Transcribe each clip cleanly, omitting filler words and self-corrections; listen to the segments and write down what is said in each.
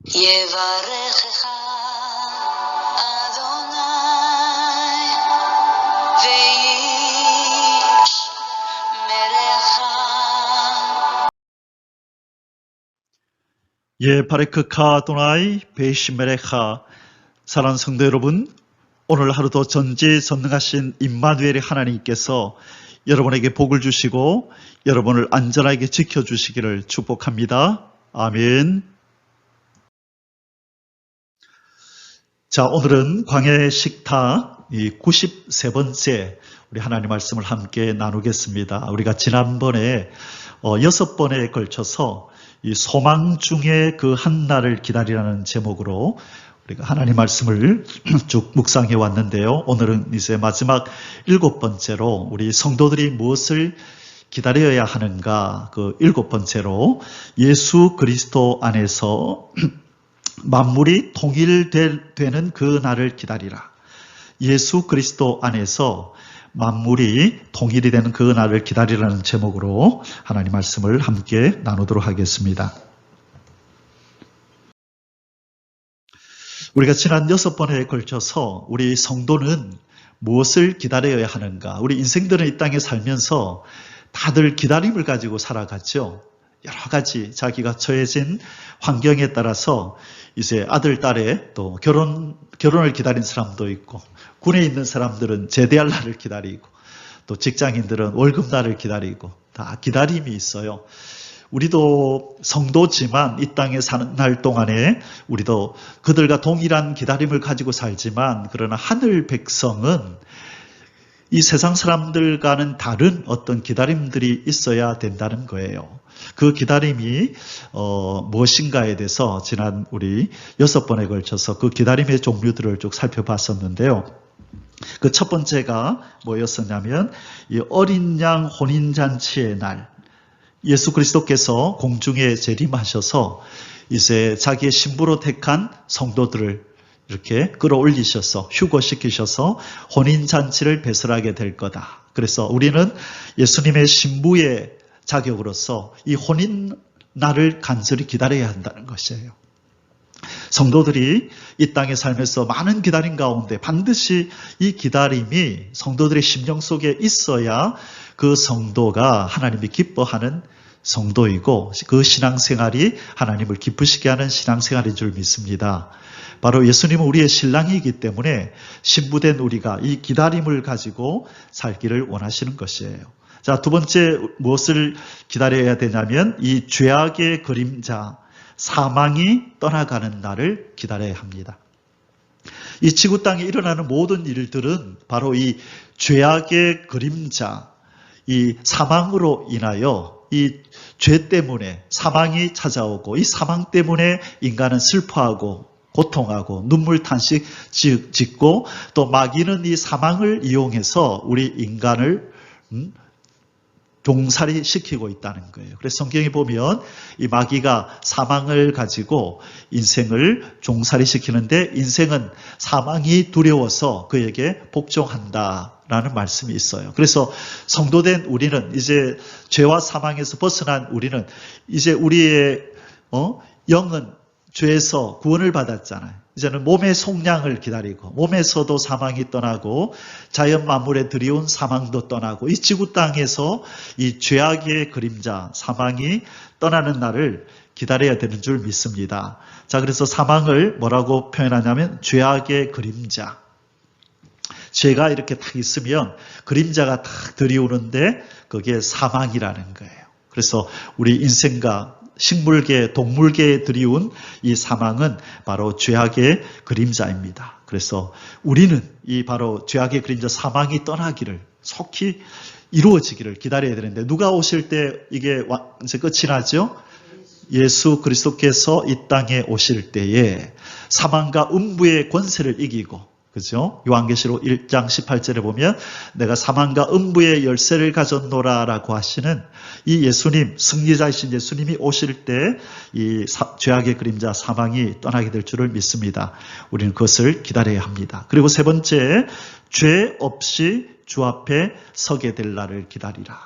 יברכך אדוני וישמרך. 바레크카 아도나이 베이시메레카. 사랑하는 성도 여러분, 오늘 하루도 전지전능하신 임마누엘의 하나님께서 여러분에게 복을 주시고 여러분을 안전하게 지켜주시기를 축복합니다. 아멘. 자, 오늘은 광야의 식탁 93번째 우리 하나님 말씀을 함께 나누겠습니다. 우리가 지난번에 6번에 걸쳐서 이 소망 중에 그 한날을 기다리라는 제목으로 우리가 하나님 말씀을 쭉 묵상해 왔는데요. 오늘은 이제 마지막 7번째로 우리 성도들이 무엇을 기다려야 하는가, 그 7번째로 예수 그리스도 안에서 만물이 통일되는 그 날을 기다리라. 예수 그리스도 안에서 만물이 통일이 되는 그 날을 기다리라는 제목으로 하나님 말씀을 함께 나누도록 하겠습니다. 우리가 지난 6번에 걸쳐서 우리 성도는 무엇을 기다려야 하는가? 우리 인생들은 이 땅에 살면서 다들 기다림을 가지고 살아가죠. 여러 가지 자기가 처해진 환경에 따라서 이제 아들, 딸의 또 결혼을 기다린 사람도 있고, 군에 있는 사람들은 제대할 날을 기다리고, 또 직장인들은 월급날을 기다리고, 다 기다림이 있어요. 우리도 성도지만 이 땅에 사는 날 동안에 우리도 그들과 동일한 기다림을 가지고 살지만, 그러나 하늘 백성은 이 세상 사람들과는 다른 어떤 기다림들이 있어야 된다는 거예요. 그 기다림이 무엇인가에 대해서 지난 우리 6번에 걸쳐서 그 기다림의 종류들을 쭉 살펴봤었는데요. 그 첫 번째가 뭐였었냐면 이 어린 양 혼인잔치의 날, 예수 그리스도께서 공중에 재림하셔서 이제 자기의 신부로 택한 성도들을 이렇게 끌어올리셔서 휴거시키셔서 혼인잔치를 배설하게 될 거다. 그래서 우리는 예수님의 신부의 자격으로서 이 혼인날을 간절히 기다려야 한다는 것이에요. 성도들이 이 땅에 살면서 많은 기다림 가운데 반드시 이 기다림이 성도들의 심령 속에 있어야 그 성도가 하나님이 기뻐하는 성도이고, 그 신앙생활이 하나님을 기쁘시게 하는 신앙생활인 줄 믿습니다. 바로 예수님은 우리의 신랑이기 때문에 신부된 우리가 이 기다림을 가지고 살기를 원하시는 것이에요. 자, 두 번째 무엇을 기다려야 되냐면 이 죄악의 그림자, 사망이 떠나가는 날을 기다려야 합니다. 이 지구 땅에 일어나는 모든 일들은 바로 이 죄악의 그림자, 이 사망으로 인하여 이 죄 때문에 사망이 찾아오고, 이 사망 때문에 인간은 슬퍼하고 고통하고 눈물 탄식 짓고, 또 마귀는 이 사망을 이용해서 우리 인간을 종살이 시키고 있다는 거예요. 그래서 성경에 보면 이 마귀가 사망을 가지고 인생을 종살이 시키는데, 인생은 사망이 두려워서 그에게 복종한다라는 말씀이 있어요. 그래서 성도된 우리는 이제 죄와 사망에서 벗어난 우리는 이제 우리의 영은 죄에서 구원을 받았잖아요. 이제는 몸의 속량을 기다리고, 몸에서도 사망이 떠나고 자연 만물에 들이온 사망도 떠나고, 이 지구 땅에서 이 죄악의 그림자 사망이 떠나는 날을 기다려야 되는 줄 믿습니다. 자, 그래서 사망을 뭐라고 표현하냐면 죄악의 그림자. 죄가 이렇게 딱 있으면 그림자가 딱 들이오는데 그게 사망이라는 거예요. 그래서 우리 인생과 식물계, 동물계에 들이운 이 사망은 바로 죄악의 그림자입니다. 그래서 우리는 이 바로 죄악의 그림자 사망이 떠나기를, 속히 이루어지기를 기다려야 되는데, 누가 오실 때 이게 이제 끝이 나죠? 예수 그리스도께서 이 땅에 오실 때에 사망과 음부의 권세를 이기고, 그죠? 요한계시록 1장 18절에 보면 내가 사망과 음부의 열쇠를 가졌노라 라고 하시는 이 예수님, 승리자이신 예수님이 오실 때 이 죄악의 그림자 사망이 떠나게 될 줄을 믿습니다. 우리는 그것을 기다려야 합니다. 그리고 세 번째, 죄 없이 주 앞에 서게 될 날을 기다리라.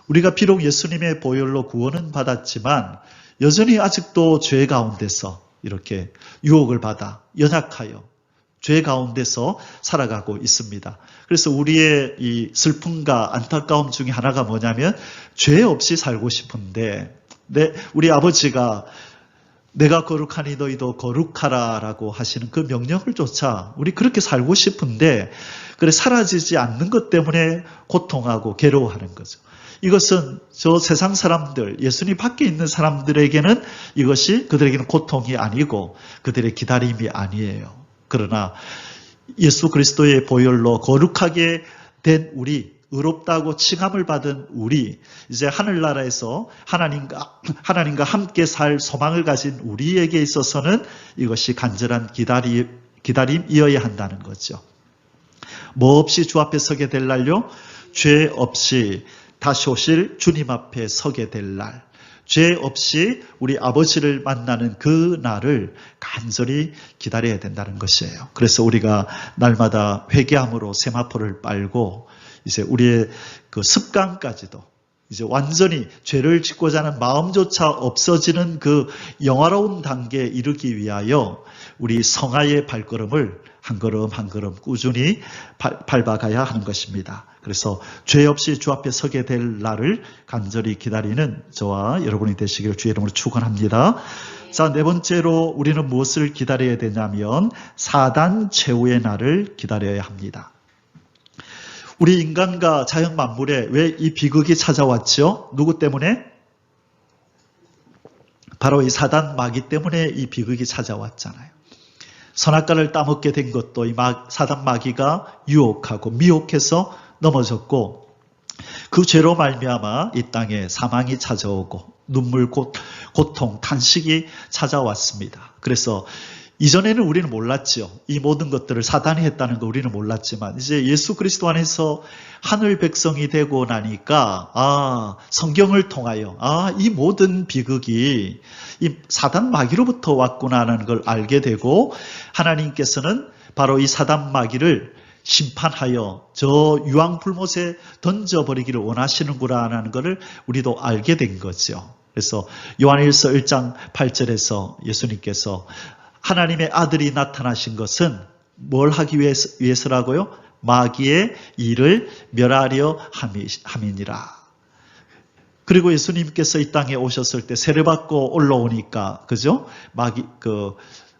우리가 비록 예수님의 보혈로 구원은 받았지만 여전히 아직도 죄 가운데서 이렇게 유혹을 받아 연약하여 죄 가운데서 살아가고 있습니다. 그래서 우리의 이 슬픔과 안타까움 중에 하나가 뭐냐면 죄 없이 살고 싶은데 우리 아버지가 내가 거룩하니 너희도 거룩하라라고 하시는 그 명령을 조차 우리 그렇게 살고 싶은데 그래 사라지지 않는 것 때문에 고통하고 괴로워하는 거죠. 이것은 저 세상 사람들, 예수님 밖에 있는 사람들에게는 이것이 그들에게는 고통이 아니고 그들의 기다림이 아니에요. 그러나 예수 그리스도의 보혈로 거룩하게 된 우리, 의롭다고 칭함을 받은 우리, 이제 하늘나라에서 하나님과 함께 살 소망을 가진 우리에게 있어서는 이것이 간절한 기다림이어야 한다는 거죠. 뭐 없이 주 앞에 서게 될 날요? 죄 없이 다시 오실 주님 앞에 서게 될 날. 죄 없이 우리 아버지를 만나는 그 날을 간절히 기다려야 된다는 것이에요. 그래서 우리가 날마다 회개함으로 세마포를 빨고 이제 우리의 그 습관까지도 이제 완전히 죄를 짓고자 하는 마음조차 없어지는 그 영화로운 단계에 이르기 위하여 우리 성화의 발걸음을 한 걸음 한 걸음 꾸준히 밟아가야 하는 것입니다. 그래서 죄 없이 주 앞에 서게 될 날을 간절히 기다리는 저와 여러분이 되시기를 주의 이름으로 축원합니다. 자, 네 번째로 우리는 무엇을 기다려야 되냐면 사단 최후의 날을 기다려야 합니다. 우리 인간과 자연 만물에 왜 이 비극이 찾아왔죠? 누구 때문에? 바로 이 사단 마귀 때문에 이 비극이 찾아왔잖아요. 선악과를 따먹게 된 것도 이 사단 마귀가 유혹하고 미혹해서 넘어졌고 그 죄로 말미암아 이 땅에 사망이 찾아오고 눈물, 고통, 탄식이 찾아왔습니다. 그래서 이전에는 우리는 몰랐죠. 이 모든 것들을 사단이 했다는 거 우리는 몰랐지만 이제 예수 그리스도 안에서 하늘 백성이 되고 나니까 성경을 통하여 이 모든 비극이 이 사단 마귀로부터 왔구나라는 걸 알게 되고 하나님께서는 바로 이 사단 마귀를 심판하여 저 유황불못에 던져버리기를 원하시는구나라는 것을 우리도 알게 된 거죠. 그래서 요한일서 1장 8절에서 예수님께서 하나님의 아들이 나타나신 것은 뭘 하기 위해서라고요? 마귀의 일을 멸하려 함이니라. 그리고 예수님께서 이 땅에 오셨을 때 세례받고 올라오니까 그죠?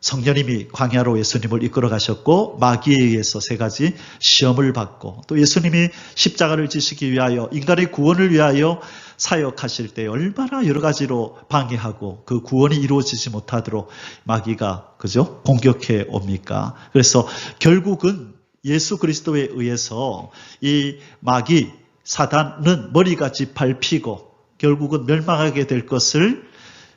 성령님이 광야로 예수님을 이끌어 가셨고 마귀에 의해서 세 가지 시험을 받고 또 예수님이 십자가를 지시기 위하여 인간의 구원을 위하여 사역하실 때 얼마나 여러 가지로 방해하고 그 구원이 이루어지지 못하도록 마귀가 그죠? 공격해 옵니까? 그래서 결국은 예수 그리스도에 의해서 이 마귀 사단은 머리같이 밟히고 결국은 멸망하게 될 것을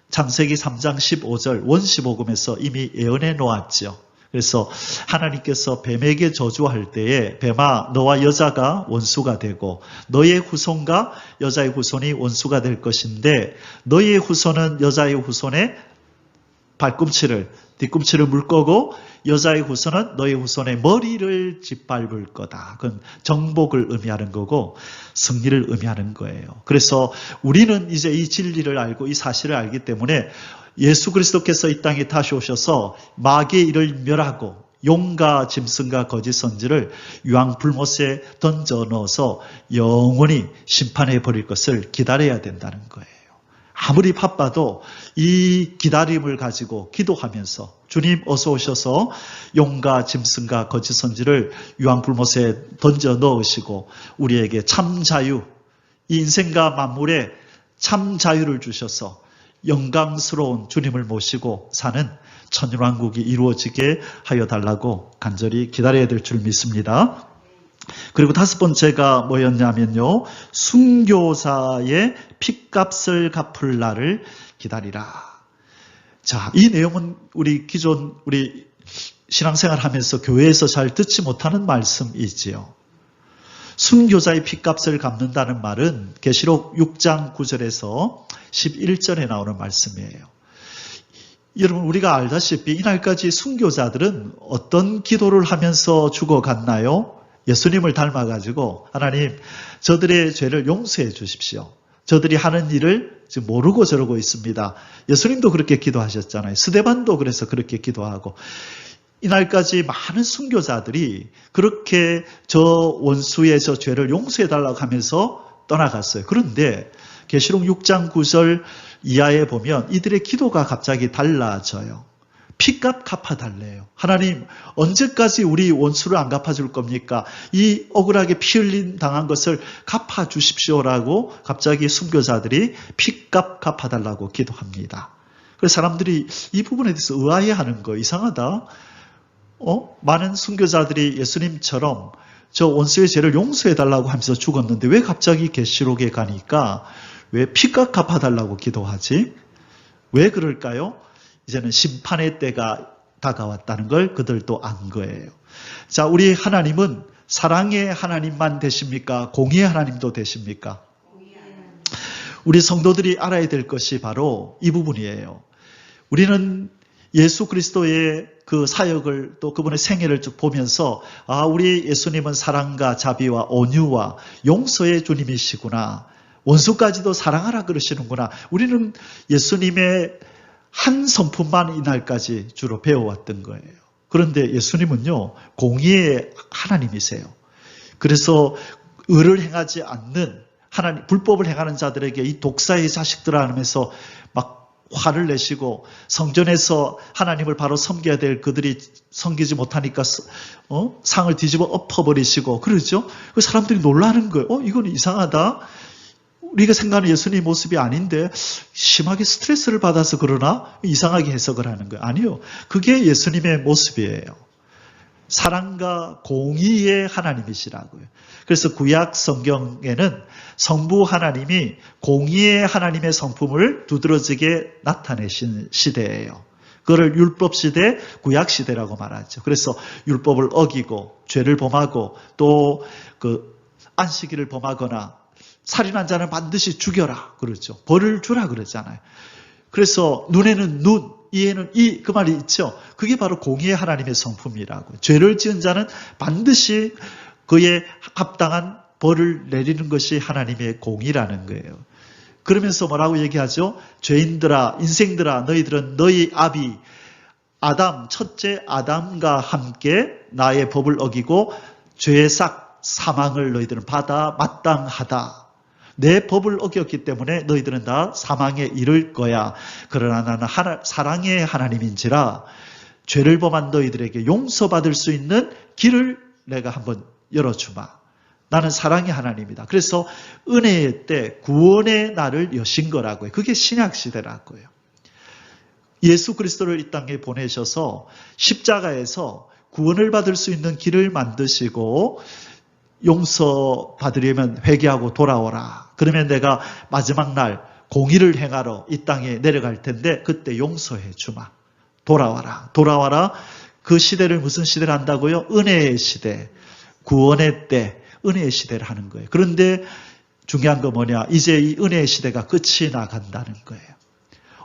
창세기 3장 15절 원시복음에서 이미 예언해 놓았죠. 그래서 하나님께서 뱀에게 저주할 때에 뱀아 너와 여자가 원수가 되고 너의 후손과 여자의 후손이 원수가 될 것인데 너의 후손은 여자의 후손의 뒤꿈치를 물 거고 여자의 후손은 너의 후손의 머리를 짓밟을 거다. 그건 정복을 의미하는 거고 승리를 의미하는 거예요. 그래서 우리는 이제 이 진리를 알고 이 사실을 알기 때문에 예수 그리스도께서 이 땅에 다시 오셔서 마귀의 일을 멸하고 용과 짐승과 거짓 선지를 유황불못에 던져 넣어서 영원히 심판해 버릴 것을 기다려야 된다는 거예요. 아무리 바빠도 이 기다림을 가지고 기도하면서 주님 어서 오셔서 용과 짐승과 거짓 선지를 유황불못에 던져 넣으시고 우리에게 참 자유, 이 인생과 만물에 참 자유를 주셔서 영광스러운 주님을 모시고 사는 천년왕국이 이루어지게 하여 달라고 간절히 기다려야 될 줄 믿습니다. 그리고 다섯 번째가 뭐였냐면요. 순교사의 핏값을 갚을 날을 기다리라. 자, 이 내용은 우리 신앙생활 하면서 교회에서 잘 듣지 못하는 말씀이지요. 순교자의 핏값을 갚는다는 말은 계시록 6장 9절에서 11절에 나오는 말씀이에요. 여러분 우리가 알다시피 이날까지 순교자들은 어떤 기도를 하면서 죽어갔나요? 예수님을 닮아가지고 하나님 저들의 죄를 용서해 주십시오. 저들이 하는 일을 지금 모르고 저러고 있습니다. 예수님도 그렇게 기도하셨잖아요. 스데반도 그래서 그렇게 기도하고 이날까지 많은 순교자들이 그렇게 저 원수의 저 죄를 용서해달라고 하면서 떠나갔어요. 그런데 계시록 6장 9절 이하에 보면 이들의 기도가 갑자기 달라져요. 피값 갚아달래요. 하나님 언제까지 우리 원수를 안 갚아줄 겁니까? 이 억울하게 피 흘린 당한 것을 갚아주십시오라고 갑자기 순교자들이 피값 갚아달라고 기도합니다. 그래서 사람들이 이 부분에 대해서 의아해하는 거예요. 이상하다. 많은 순교자들이 예수님처럼 저 원수의 죄를 용서해달라고 하면서 죽었는데 왜 갑자기 계시록에 가니까 왜 피값 갚아달라고 기도하지? 왜 그럴까요? 이제는 심판의 때가 다가왔다는 걸 그들도 안 거예요. 자, 우리 하나님은 사랑의 하나님만 되십니까? 공의의 하나님도 되십니까? 우리 성도들이 알아야 될 것이 바로 이 부분이에요. 우리는 예수 그리스도의 그 사역을 또 그분의 생애를 쭉 보면서 우리 예수님은 사랑과 자비와 온유와 용서의 주님이시구나. 원수까지도 사랑하라 그러시는구나. 우리는 예수님의 한 성품만 이날까지 주로 배워왔던 거예요. 그런데 예수님은요, 공의의 하나님이세요. 그래서 의를 행하지 않는 하나님, 불법을 행하는 자들에게 이 독사의 자식들아 하면서 막 화를 내시고 성전에서 하나님을 바로 섬겨야 될 그들이 섬기지 못하니까 상을 뒤집어 엎어버리시고 그러죠. 그 사람들이 놀라는 거예요. 이건 이상하다. 우리가 생각하는 예수님 모습이 아닌데 심하게 스트레스를 받아서 그러나 이상하게 해석을 하는 거예요. 아니요. 그게 예수님의 모습이에요. 사랑과 공의의 하나님이시라고요. 그래서 구약 성경에는 성부 하나님이 공의의 하나님의 성품을 두드러지게 나타내신 시대예요. 그거를 율법 시대, 구약 시대라고 말하죠. 그래서 율법을 어기고 죄를 범하고 또 그 안식일을 범하거나 살인한 자는 반드시 죽여라 그러죠. 벌을 주라 그러잖아요. 그래서 눈에는 눈, 이에는 이 그 말이 있죠. 그게 바로 공의의 하나님의 성품이라고. 죄를 지은 자는 반드시 그에 합당한 벌을 내리는 것이 하나님의 공의라는 거예요. 그러면서 뭐라고 얘기하죠? 죄인들아, 인생들아, 너희들은 너희 아비 아담, 첫째 아담과 함께 나의 법을 어기고 죄의 싹 사망을 너희들은 받아 마땅하다. 내 법을 어겼기 때문에 너희들은 다 사망에 이를 거야. 그러나 나는 사랑의 하나님인지라 죄를 범한 너희들에게 용서받을 수 있는 길을 내가 한번 열어주마. 나는 사랑의 하나님이다. 그래서 은혜의 때 구원의 날을 여신 거라고요. 그게 신약시대라고요. 예수 그리스도를 이 땅에 보내셔서 십자가에서 구원을 받을 수 있는 길을 만드시고 용서받으려면 회개하고 돌아오라. 그러면 내가 마지막 날 공의를 행하러 이 땅에 내려갈 텐데 그때 용서해 주마. 돌아와라. 돌아와라. 그 시대를 무슨 시대를 한다고요? 은혜의 시대. 구원의 때 은혜의 시대를 하는 거예요. 그런데 중요한 건 뭐냐? 이제 이 은혜의 시대가 끝이 나간다는 거예요.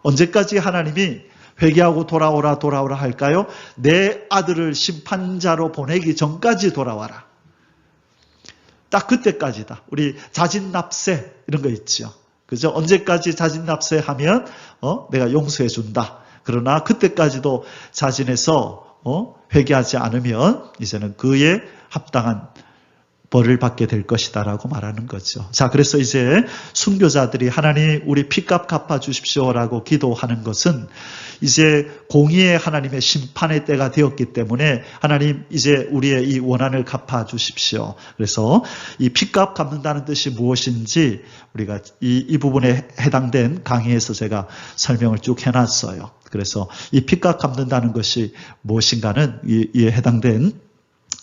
언제까지 하나님이 회개하고 돌아오라 돌아오라 할까요? 내 아들을 심판자로 보내기 전까지 돌아와라. 딱 그때까지다. 우리 자진납세 이런 거 있죠. 그죠? 언제까지 자진납세하면 내가 용서해 준다. 그러나 그때까지도 자진해서 회개하지 않으면 이제는 그에 합당한 벌을 받게 될 것이다라고 말하는 거죠. 자, 그래서 이제 순교자들이 하나님 우리 피값 갚아 주십시오라고 기도하는 것은 이제 공의의 하나님의 심판의 때가 되었기 때문에 하나님 이제 우리의 이 원한을 갚아 주십시오. 그래서 이 피값 갚는다는 뜻이 무엇인지 우리가 이 부분에 해당된 강의에서 제가 설명을 쭉 해놨어요. 그래서 이 피값 갚는다는 것이 무엇인가는 이에 해당된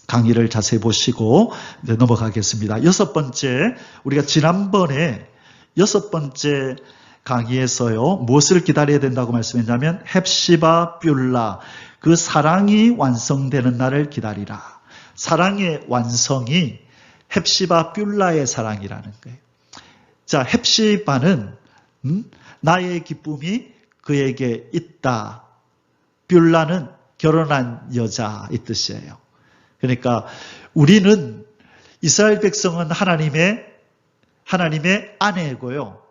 강의를 자세히 보시고 이제 넘어가겠습니다. 여섯 번째, 우리가 지난번에 여섯 번째 강의에서요, 무엇을 기다려야 된다고 말씀했냐면 헵시바 뷸라, 그 사랑이 완성되는 날을 기다리라. 사랑의 완성이 헵시바 뷸라의 사랑이라는 거예요. 자, 헵시바는 나의 기쁨이 그에게 있다. 뷸라는 결혼한 여자 이 뜻이에요. 그러니까 우리는 이스라엘 백성은 하나님의 아내고요.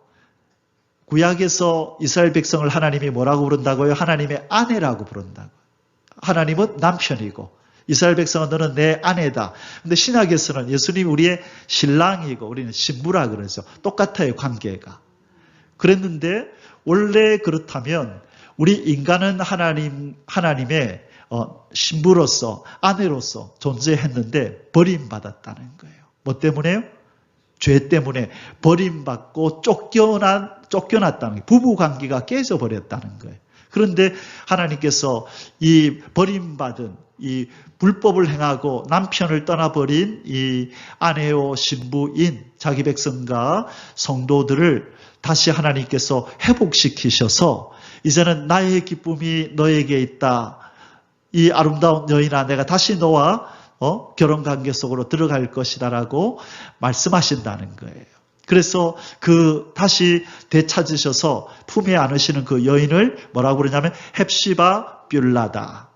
구약에서 이스라엘 백성을 하나님이 뭐라고 부른다고요? 하나님의 아내라고 부른다고. 하나님은 남편이고 이스라엘 백성은 너는 내 아내다. 근데 신약에서는 예수님 우리의 신랑이고 우리는 신부라 그러죠. 똑같아요, 관계가. 그랬는데 원래 그렇다면 우리 인간은 하나님의 신부로서 아내로서 존재했는데 버림받았다는 거예요. 뭐 때문에요? 죄 때문에 버림받고 쫓겨났다는 거예요. 부부관계가 깨져버렸다는 거예요. 그런데 하나님께서 이 버림받은 이 불법을 행하고 남편을 떠나버린 이 아내요 신부인 자기 백성과 성도들을 다시 하나님께서 회복시키셔서 이제는 나의 기쁨이 너에게 있다. 이 아름다운 여인아 내가 다시 너와 결혼관계 속으로 들어갈 것이다라고 말씀하신다는 거예요. 그래서 다시 되찾으셔서 품에 안으시는 그 여인을 뭐라고 부르냐면 헵시바 뷸라다.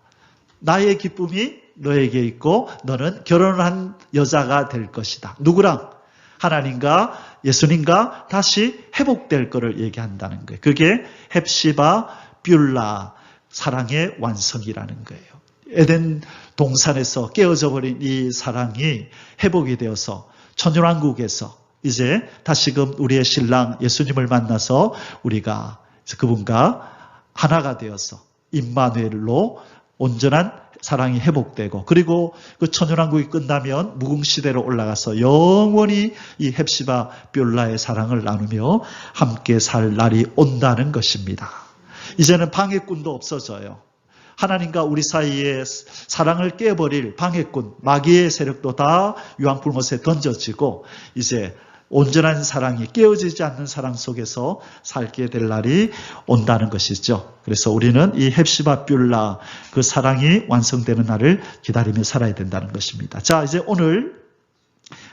나의 기쁨이 너에게 있고 너는 결혼한 여자가 될 것이다. 누구랑? 하나님과 예수님과 다시 회복될 것을 얘기한다는 거예요. 그게 헵시바 뷸라 사랑의 완성이라는 거예요. 에덴 동산에서 깨어져 버린 이 사랑이 회복이 되어서 천연왕국에서 이제 다시금 우리의 신랑 예수님을 만나서 우리가 그분과 하나가 되어서 임마누엘로 온전한 사랑이 회복되고 그리고 그 천연왕국이 끝나면 무궁시대로 올라가서 영원히 이 헵시바 뷸라의 사랑을 나누며 함께 살 날이 온다는 것입니다. 이제는 방해꾼도 없어져요. 하나님과 우리 사이에 사랑을 깨버릴 방해꾼, 마귀의 세력도 다 유황불못에 던져지고 이제 온전한 사랑이 깨어지지 않는 사랑 속에서 살게 될 날이 온다는 것이죠. 그래서 우리는 이 헵시바 뷸라 그 사랑이 완성되는 날을 기다리며 살아야 된다는 것입니다. 자, 이제 오늘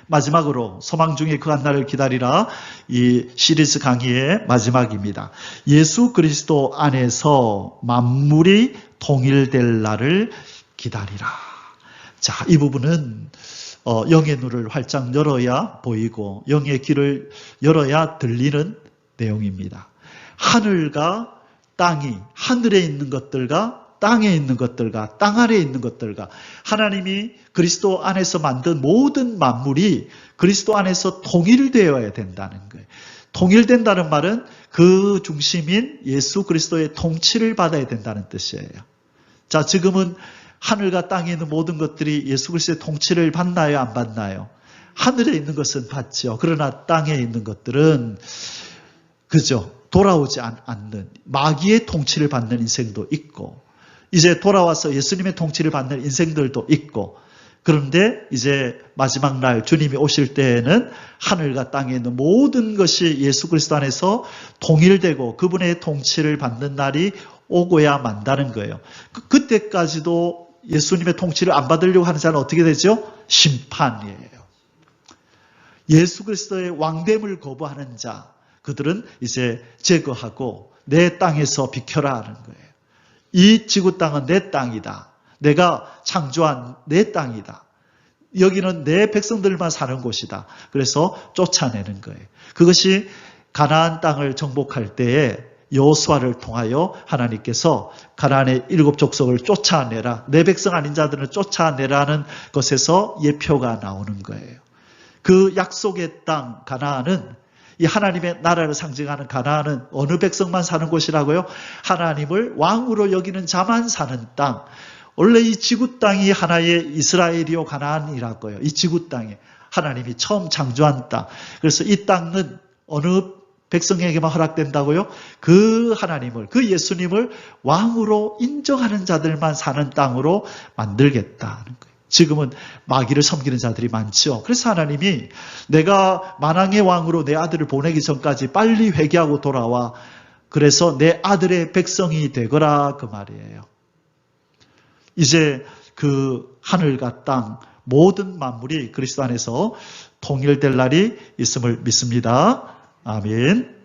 마지막으로 소망 중에 그한 날을 기다리라 이 시리즈 강의의 마지막입니다. 예수 그리스도 안에서 만물이 통일될 날을 기다리라. 자, 이 부분은 영의 눈을 활짝 열어야 보이고 영의 귀를 열어야 들리는 내용입니다. 하늘과 땅이 하늘에 있는 것들과 땅에 있는 것들과 땅 아래에 있는 것들과 하나님이 그리스도 안에서 만든 모든 만물이 그리스도 안에서 통일되어야 된다는 거예요. 통일된다는 말은 그 중심인 예수 그리스도의 통치를 받아야 된다는 뜻이에요. 자, 지금은 하늘과 땅에 있는 모든 것들이 예수 그리스도의 통치를 받나요? 안 받나요? 하늘에 있는 것은 받죠. 그러나 땅에 있는 것들은 그죠? 돌아오지 않는 마귀의 통치를 받는 인생도 있고 이제 돌아와서 예수님의 통치를 받는 인생들도 있고 그런데 이제 마지막 날 주님이 오실 때에는 하늘과 땅에 있는 모든 것이 예수 그리스도 안에서 통일되고 그분의 통치를 받는 날이 오고야 만다는 거예요. 그때까지도 예수님의 통치를 안 받으려고 하는 자는 어떻게 되죠? 심판이에요. 예수 그리스도의 왕됨을 거부하는 자, 그들은 이제 제거하고 내 땅에서 비켜라 하는 거예요. 이 지구 땅은 내 땅이다. 내가 창조한 내 땅이다. 여기는 내 백성들만 사는 곳이다. 그래서 쫓아내는 거예요. 그것이 가나안 땅을 정복할 때에 여호수아를 통하여 하나님께서 가나안의 7 족속을 쫓아내라. 내 백성 아닌 자들은 쫓아내라는 것에서 예표가 나오는 거예요. 그 약속의 땅 가나안은 이 하나님의 나라를 상징하는 가나안은 어느 백성만 사는 곳이라고요? 하나님을 왕으로 여기는 자만 사는 땅. 원래 이 지구 땅이 하나의 이스라엘이요 가나안이라고요. 이 지구 땅에 하나님이 처음 창조한 땅. 그래서 이 땅은 어느 백성에게만 허락된다고요? 그 하나님을, 그 예수님을 왕으로 인정하는 자들만 사는 땅으로 만들겠다는 거예요. 지금은 마귀를 섬기는 자들이 많죠. 그래서 하나님이 내가 만왕의 왕으로 내 아들을 보내기 전까지 빨리 회개하고 돌아와. 그래서 내 아들의 백성이 되거라 그 말이에요. 이제 그 하늘과 땅 모든 만물이 그리스도 안에서 통일될 날이 있음을 믿습니다. 아멘.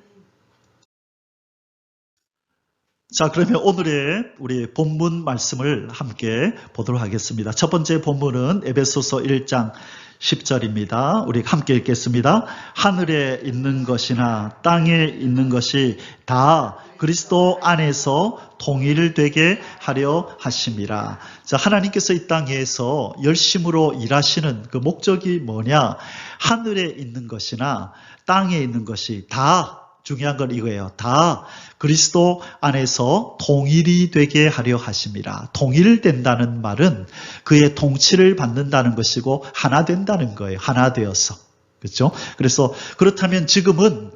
자, 그러면 오늘의 우리 본문 말씀을 함께 보도록 하겠습니다. 첫 번째 본문은 에베소서 1장 10절입니다. 우리 함께 읽겠습니다. 하늘에 있는 것이나 땅에 있는 것이 다 그리스도 안에서 통일되게 하려 하심이라. 자, 하나님께서 이 땅에서 열심으로 일하시는 그 목적이 뭐냐? 하늘에 있는 것이나 땅에 있는 것이 다, 중요한 건 이거예요. 다 그리스도 안에서 통일이 되게 하려 하심이라. 통일된다는 말은 그의 통치를 받는다는 것이고 하나 된다는 거예요. 하나 되어서. 그렇죠? 그래서 그렇다면 지금은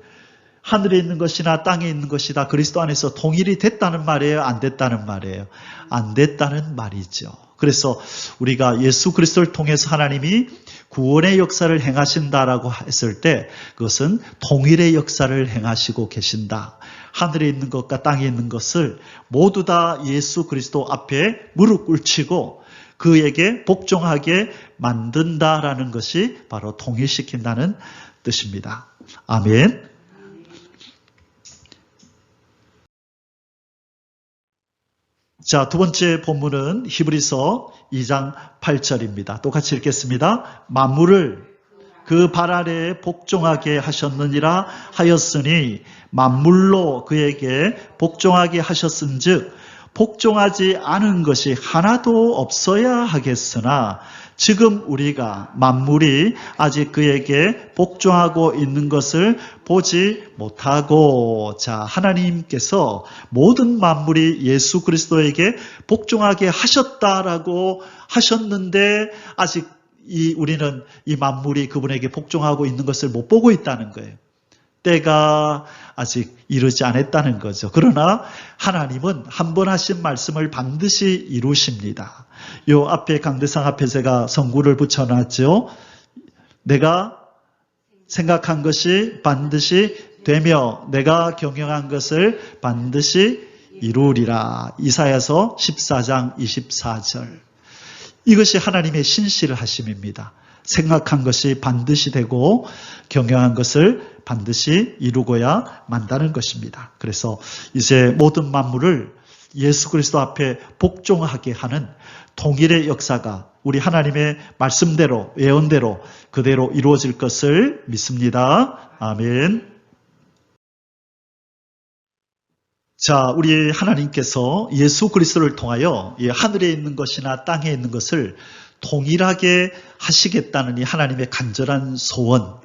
하늘에 있는 것이나 땅에 있는 것이 다 그리스도 안에서 통일이 됐다는 말이에요? 안 됐다는 말이에요? 안 됐다는 말이죠. 그래서 우리가 예수 그리스도를 통해서 하나님이 구원의 역사를 행하신다라고 했을 때 그것은 통일의 역사를 행하시고 계신다. 하늘에 있는 것과 땅에 있는 것을 모두 다 예수 그리스도 앞에 무릎 꿇히고 그에게 복종하게 만든다라는 것이 바로 통일시킨다는 뜻입니다. 아멘. 자, 두 번째 본문은 히브리서 2장 8절입니다. 똑같이 읽겠습니다. 만물을 그 발 아래에 복종하게 하셨느니라 하였으니 만물로 그에게 복종하게 하셨은즉 복종하지 않은 것이 하나도 없어야 하겠으나 지금 우리가 만물이 아직 그에게 복종하고 있는 것을 보지 못하고, 자, 하나님께서 모든 만물이 예수 그리스도에게 복종하게 하셨다라고 하셨는데 아직 우리는 이 만물이 그분에게 복종하고 있는 것을 못 보고 있다는 거예요. 때가 아직 이르지 않았다는 거죠. 그러나 하나님은 한 번 하신 말씀을 반드시 이루십니다. 요 앞에 강대상 앞에 제가 성구를 붙여놨죠. 내가 생각한 것이 반드시 되며 내가 경영한 것을 반드시 이루리라. 이사야서 14장 24절. 이것이 하나님의 신실을 하심입니다. 생각한 것이 반드시 되고 경영한 것을 반드시 이루고야 만다는 것입니다. 그래서 이제 모든 만물을 예수 그리스도 앞에 복종하게 하는 통일의 역사가 우리 하나님의 말씀대로, 예언대로 그대로 이루어질 것을 믿습니다. 아멘. 자, 우리 하나님께서 예수 그리스도를 통하여 하늘에 있는 것이나 땅에 있는 것을 통일하게 하시겠다는 이 하나님의 간절한 소원,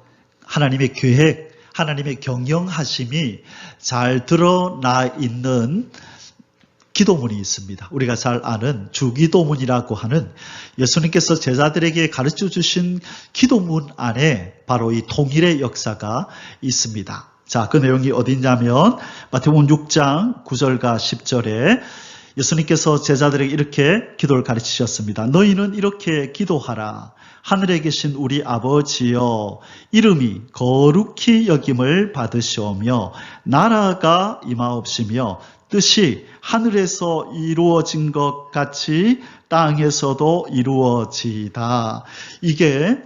하나님의 계획, 하나님의 경영하심이 잘 드러나 있는 기도문이 있습니다. 우리가 잘 아는 주기도문이라고 하는 예수님께서 제자들에게 가르쳐 주신 기도문 안에 바로 이 통일의 역사가 있습니다. 자, 그 내용이 어디냐면 마태복음 6장 9절과 10절에 예수님께서 제자들에게 이렇게 기도를 가르치셨습니다. 너희는 이렇게 기도하라. 하늘에 계신 우리 아버지여, 이름이 거룩히 여김을 받으시오며 나라가 임하옵시며 뜻이 하늘에서 이루어진 것 같이 땅에서도 이루어지다. 이게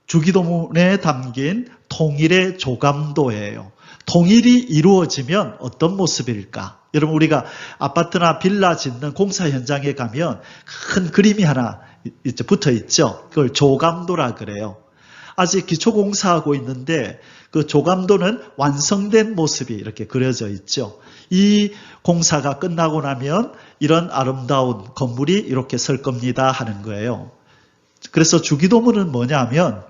주기도문에 담긴 통일의 조감도예요. 통일이 이루어지면 어떤 모습일까? 여러분, 우리가 아파트나 빌라 짓는 공사 현장에 가면 큰 그림이 하나 붙어 있죠. 그걸 조감도라 그래요. 아직 기초공사하고 있는데 그 조감도는 완성된 모습이 이렇게 그려져 있죠. 이 공사가 끝나고 나면 이런 아름다운 건물이 이렇게 설 겁니다 하는 거예요. 그래서 주기도문은 뭐냐면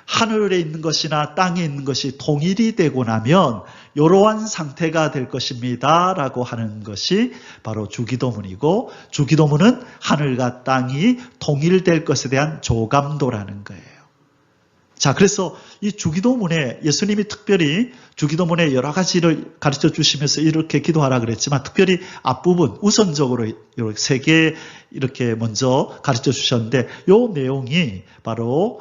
하늘에 있는 것이나 땅에 있는 것이 통일이 되고 나면 이러한 상태가 될 것입니다 라고 하는 것이 바로 주기도문이고, 주기도문은 하늘과 땅이 통일될 것에 대한 조감도라는 거예요. 자, 그래서 이 주기도문에 예수님이 특별히 주기도문에 여러 가지를 가르쳐 주시면서 이렇게 기도하라 그랬지만 특별히 앞부분 우선적으로 이렇게 세 개 이렇게 먼저 가르쳐 주셨는데 이 내용이 바로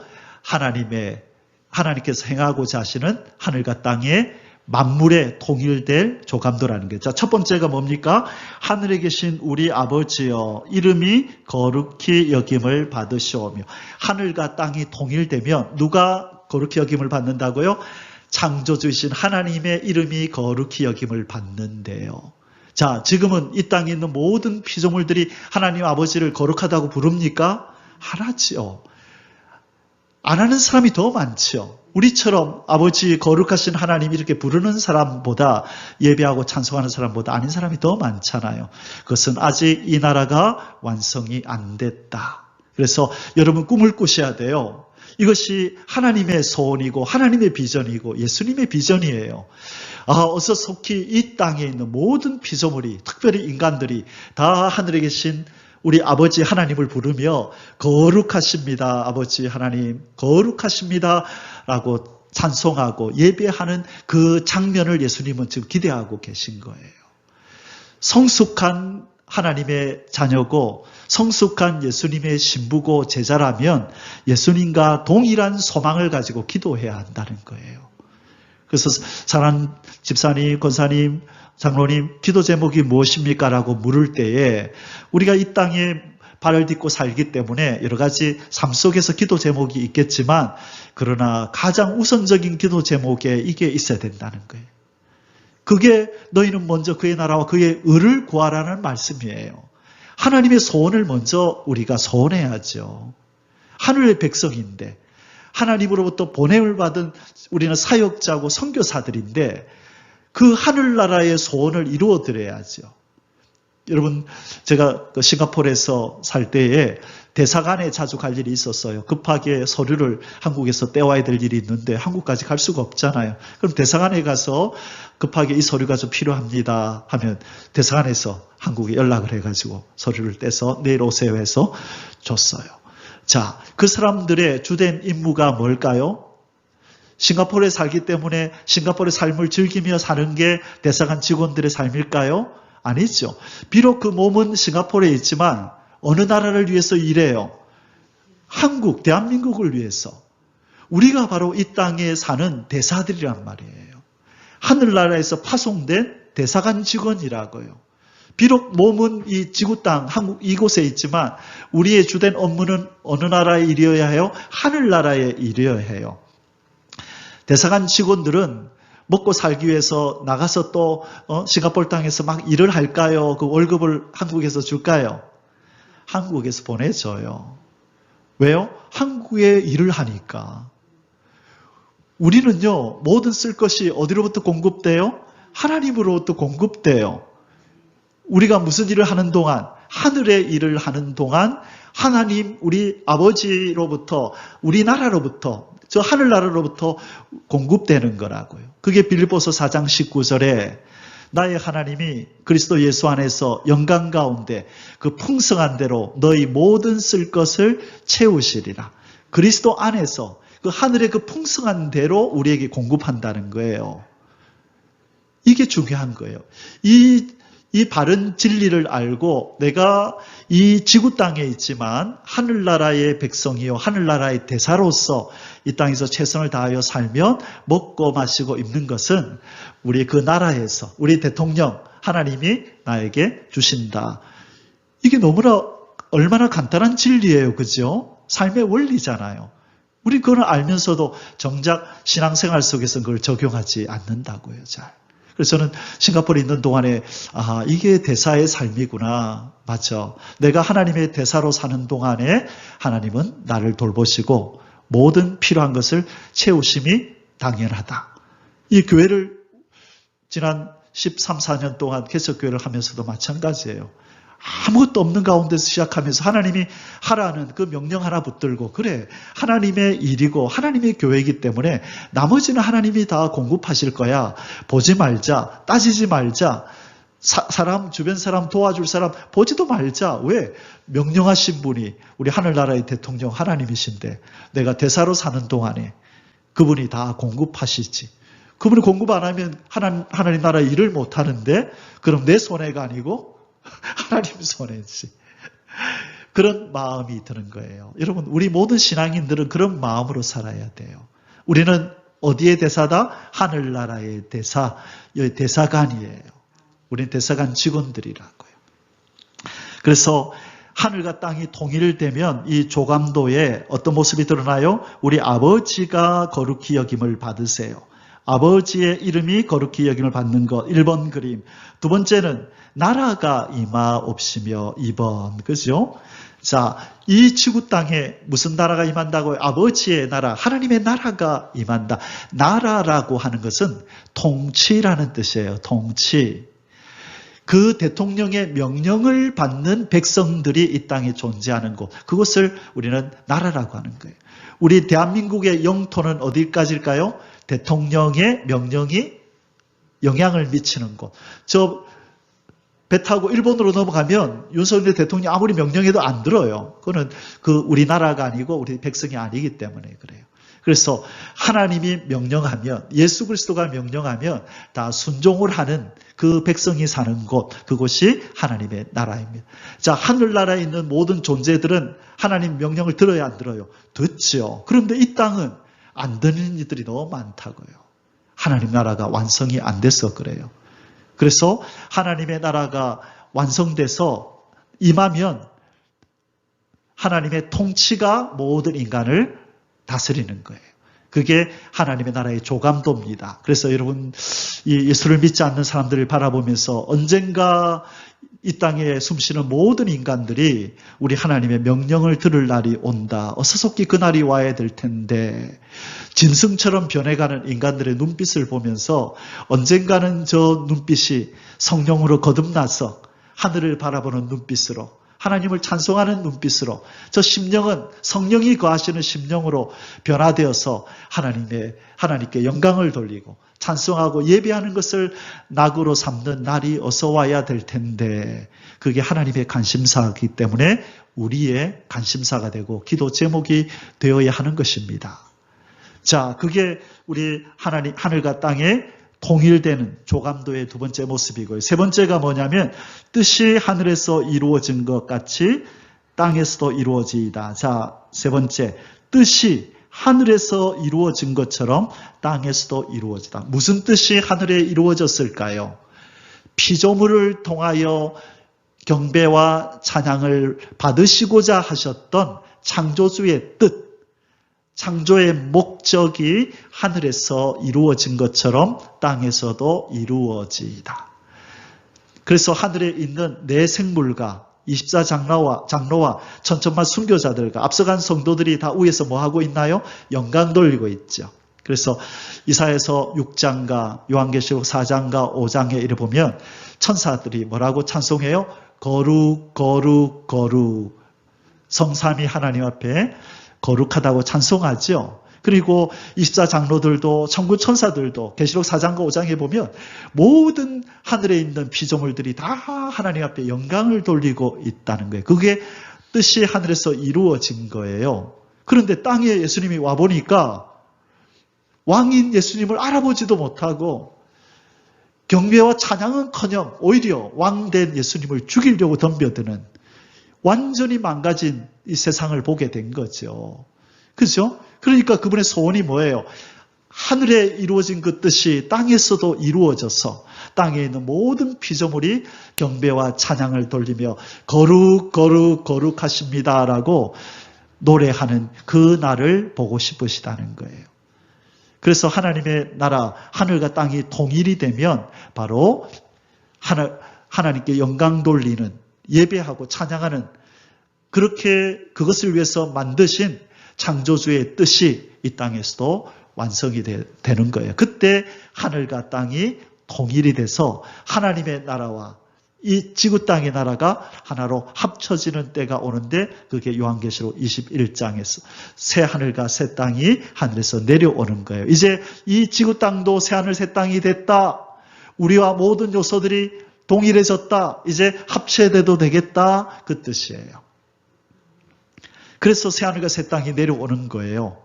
하나님께서 행하고자 하시는 하늘과 땅의 만물에 통일될 조감도라는 거죠. 자, 첫 번째가 뭡니까? 하늘에 계신 우리 아버지여, 이름이 거룩히 여김을 받으시오며. 하늘과 땅이 통일되면 누가 거룩히 여김을 받는다고요? 창조주이신 하나님의 이름이 거룩히 여김을 받는데요. 자, 지금은 이 땅에 있는 모든 피조물들이 하나님 아버지를 거룩하다고 부릅니까? 안 하지요. 안 하는 사람이 더 많죠. 우리처럼 아버지 거룩하신 하나님 이렇게 부르는 사람보다, 예배하고 찬송하는 사람보다 아닌 사람이 더 많잖아요. 그것은 아직 이 나라가 완성이 안 됐다. 그래서 여러분 꿈을 꾸셔야 돼요. 이것이 하나님의 소원이고 하나님의 비전이고 예수님의 비전이에요. 어서 속히 이 땅에 있는 모든 피조물이, 특별히 인간들이 다 하늘에 계신 우리 아버지 하나님을 부르며 거룩하십니다. 아버지 하나님 거룩하십니다. 라고 찬송하고 예배하는 그 장면을 예수님은 지금 기대하고 계신 거예요. 성숙한 하나님의 자녀고 성숙한 예수님의 신부고 제자라면 예수님과 동일한 소망을 가지고 기도해야 한다는 거예요. 그래서 사랑하는 집사님, 권사님, 장로님, 기도 제목이 무엇입니까? 라고 물을 때에 우리가 이 땅에 발을 딛고 살기 때문에 여러 가지 삶 속에서 기도 제목이 있겠지만 그러나 가장 우선적인 기도 제목에 이게 있어야 된다는 거예요. 그게 너희는 먼저 그의 나라와 그의 의를 구하라는 말씀이에요. 하나님의 소원을 먼저 우리가 소원해야죠. 하늘의 백성인데 하나님으로부터 보냄을 받은 우리는 사역자고 선교사들인데 그 하늘나라의 소원을 이루어 드려야죠. 여러분, 제가 싱가포르에서 살 때에 대사관에 자주 갈 일이 있었어요. 급하게 서류를 한국에서 떼와야 될 일이 있는데 한국까지 갈 수가 없잖아요. 그럼 대사관에 가서 급하게 이 서류가 좀 필요합니다 하면 대사관에서 한국에 연락을 해가지고 서류를 떼서 내일 오세요 해서 줬어요. 자, 그 사람들의 주된 임무가 뭘까요? 싱가포르에 살기 때문에 싱가포르의 삶을 즐기며 사는 게 대사관 직원들의 삶일까요? 아니죠. 비록 그 몸은 싱가포르에 있지만 어느 나라를 위해서 일해요? 한국, 대한민국을 위해서. 우리가 바로 이 땅에 사는 대사들이란 말이에요. 하늘나라에서 파송된 대사관 직원이라고요. 비록 몸은 이 지구 땅, 한국 이곳에 있지만 우리의 주된 업무는 어느 나라에 일이어야 해요? 하늘나라에 일이어야 해요. 대사관 직원들은 먹고 살기 위해서 나가서 또 싱가포르 땅에서 막 일을 할까요? 그 월급을 한국에서 줄까요? 한국에서 보내줘요. 왜요? 한국에 일을 하니까. 우리는요, 모든 쓸 것이 어디로부터 공급돼요? 하나님으로부터 공급돼요. 우리가 무슨 일을 하는 동안, 하늘의 일을 하는 동안 하나님, 우리 아버지로부터, 우리나라로부터, 저 하늘나라로부터 공급되는 거라고요. 그게 빌립보서 4장 19절에 나의 하나님이 그리스도 예수 안에서 영광 가운데 그 풍성한 대로 너희 모든 쓸 것을 채우시리라. 그리스도 안에서 그 하늘의 그 풍성한 대로 우리에게 공급한다는 거예요. 이게 중요한 거예요. 이 바른 진리를 알고 내가 이 지구 땅에 있지만 하늘나라의 백성이요 하늘나라의 대사로서 이 땅에서 최선을 다하여 살면 먹고 마시고 입는 것은 우리 그 나라에서 우리 대통령 하나님이 나에게 주신다. 이게 너무나 얼마나 간단한 진리예요. 그죠? 삶의 원리잖아요. 우리 그걸 알면서도 정작 신앙생활 속에서 그걸 적용하지 않는다고요. 잘. 그래서 저는 싱가포르에 있는 동안에 이게 대사의 삶이구나. 맞죠. 내가 하나님의 대사로 사는 동안에 하나님은 나를 돌보시고 모든 필요한 것을 채우심이 당연하다. 이 교회를 지난 13, 14년 동안 개척교회를 하면서도 마찬가지예요. 아무것도 없는 가운데서 시작하면서 하나님이 하라는 그 명령 하나 붙들고 그래 하나님의 일이고 하나님의 교회이기 때문에 나머지는 하나님이 다 공급하실 거야. 보지 말자. 따지지 말자. 사람 주변 사람 도와줄 사람 보지도 말자. 왜? 명령하신 분이 우리 하늘나라의 대통령 하나님이신데 내가 대사로 사는 동안에 그분이 다 공급하시지. 그분이 공급 안 하면 하나님 나라 일을 못 하는데 그럼 내 손해가 아니고 하나님 손해지. 그런 마음이 드는 거예요. 여러분, 우리 모든 신앙인들은 그런 마음으로 살아야 돼요. 우리는 어디의 대사다? 하늘나라의 대사, 여기 대사관이에요. 우리는 대사관 직원들이라고요. 그래서 하늘과 땅이 통일되면 이 조감도에 어떤 모습이 드러나요? 우리 아버지가 거룩히 여김을 받으세요. 아버지의 이름이 거룩히 여김을 받는 것. 1번 그림. 두 번째는 나라가 임하옵시며 2번. 그죠? 자, 이 지구 땅에 무슨 나라가 임한다고요? 아버지의 나라, 하나님의 나라가 임한다. 나라라고 하는 것은 통치라는 뜻이에요. 통치. 그 대통령의 명령을 받는 백성들이 이 땅에 존재하는 곳. 그것을 우리는 나라라고 하는 거예요. 우리 대한민국의 영토는 어디까지일까요? 대통령의 명령이 영향을 미치는 곳. 배 타고 일본으로 넘어가면 윤석열 대통령이 아무리 명령해도 안 들어요. 그거는 우리나라가 아니고 우리 백성이 아니기 때문에 그래요. 그래서 하나님이 명령하면, 예수 그리스도가 명령하면 다 순종을 하는 그 백성이 사는 곳, 그곳이 하나님의 나라입니다. 자, 하늘나라에 있는 모든 존재들은 하나님 명령을 들어야 안 들어요? 듣죠. 그런데 이 땅은 안 듣는 이들이 너무 많다고요. 하나님 나라가 완성이 안 돼서 그래요. 그래서 하나님의 나라가 완성돼서 임하면 하나님의 통치가 모든 인간을 다스리는 거예요. 그게 하나님의 나라의 조감도입니다. 그래서 여러분, 이 예수를 믿지 않는 사람들을 바라보면서 언젠가 이 땅에 숨쉬는 모든 인간들이 우리 하나님의 명령을 들을 날이 온다. 어서 속히 그 날이 와야 될 텐데, 짐승처럼 변해가는 인간들의 눈빛을 보면서 언젠가는 저 눈빛이 성령으로 거듭나서 하늘을 바라보는 눈빛으로, 하나님을 찬송하는 눈빛으로, 저 심령은 성령이 거하시는 심령으로 변화되어서 하나님께 영광을 돌리고 찬송하고 예배하는 것을 낙으로 삼는 날이 어서 와야 될 텐데, 그게 하나님의 관심사이기 때문에 우리의 관심사가 되고 기도 제목이 되어야 하는 것입니다. 자, 그게 우리 하늘과 땅의 통일되는 조감도의 두 번째 모습이고요. 세 번째가 뭐냐면 뜻이 하늘에서 이루어진 것 같이 땅에서도 이루어지이다. 자, 세 번째, 뜻이 하늘에서 이루어진 것처럼 땅에서도 이루어지다. 무슨 뜻이 하늘에 이루어졌을까요? 피조물을 통하여 경배와 찬양을 받으시고자 하셨던 창조주의 뜻, 창조의 목적이 하늘에서 이루어진 것처럼 땅에서도 이루어지이다. 그래서 하늘에 있는 내 생물과 24장로와 천천만 순교자들과 앞서간 성도들이 다 위에서 뭐 하고 있나요? 영광 돌리고 있죠. 그래서 이사야서 6장과 요한계시록 4장과 5장에 이래 보면 천사들이 뭐라고 찬송해요? 거룩 거룩 거룩. 성삼위 하나님 앞에 거룩하다고 찬송하죠. 그리고 24장로들도 천군 천사들도 계시록 4장과 5장에 보면 모든 하늘에 있는 피조물들이 다 하나님 앞에 영광을 돌리고 있다는 거예요. 그게 뜻이 하늘에서 이루어진 거예요. 그런데 땅에 예수님이 와보니까 왕인 예수님을 알아보지도 못하고 경배와 찬양은커녕 오히려 왕된 예수님을 죽이려고 덤벼드는 완전히 망가진 이 세상을 보게 된 거죠. 그죠? 그러니까 그분의 소원이 뭐예요? 하늘에 이루어진 그 뜻이 땅에서도 이루어져서 땅에 있는 모든 피조물이 경배와 찬양을 돌리며 거룩 거룩 거룩하십니다라고 노래하는 그 날을 보고 싶으시다는 거예요. 그래서 하나님의 나라, 하늘과 땅이 통일이 되면 바로 하나님께 영광 돌리는, 예배하고 찬양하는, 그렇게 그것을 위해서 만드신 창조주의 뜻이 이 땅에서도 완성이 되는 거예요. 그때 하늘과 땅이 통일이 돼서 하나님의 나라와 이 지구 땅의 나라가 하나로 합쳐지는 때가 오는데, 그게 요한계시록 21장에서 새 하늘과 새 땅이 하늘에서 내려오는 거예요. 이제 이 지구 땅도 새 하늘 새 땅이 됐다. 우리와 모든 요소들이 동일해졌다. 이제 합체돼도 되겠다. 그 뜻이에요. 그래서 새 하늘과 새 땅이 내려오는 거예요.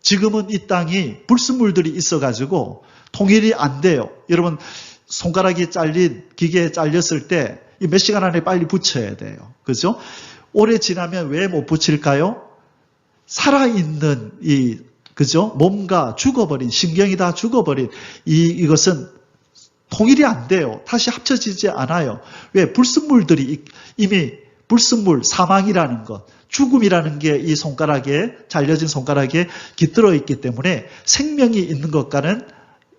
지금은 이 땅이 불순물들이 있어가지고 통일이 안 돼요. 여러분, 손가락이 잘린, 기계에 잘렸을 때 몇 시간 안에 빨리 붙여야 돼요. 그죠? 오래 지나면 왜 못 붙일까요? 살아있는 그죠? 몸과 죽어버린, 신경이 다 죽어버린 이것은 통일이 안 돼요. 다시 합쳐지지 않아요. 왜? 불순물들이 이미 불순물, 사망이라는 것, 죽음이라는 게 이 손가락에, 잘려진 손가락에 깃들어 있기 때문에 생명이 있는 것과는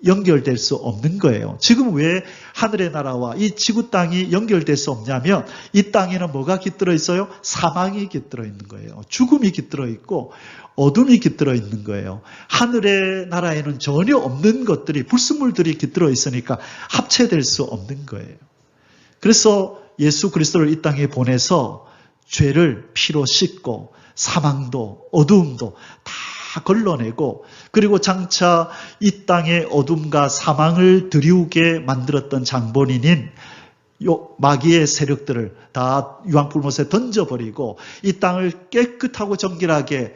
연결될 수 없는 거예요. 지금 왜 하늘의 나라와 이 지구 땅이 연결될 수 없냐면 이 땅에는 뭐가 깃들어 있어요? 사망이 깃들어 있는 거예요. 죽음이 깃들어 있고 어둠이 깃들어 있는 거예요. 하늘의 나라에는 전혀 없는 것들이, 불순물들이 깃들어 있으니까 합체될 수 없는 거예요. 그래서 예수 그리스도를 이 땅에 보내서 죄를 피로 씻고 사망도 어두움도 다 걸러내고, 그리고 장차 이 땅의 어둠과 사망을 드리우게 만들었던 장본인인 마귀의 세력들을 다 유황불못에 던져버리고 이 땅을 깨끗하고 정결하게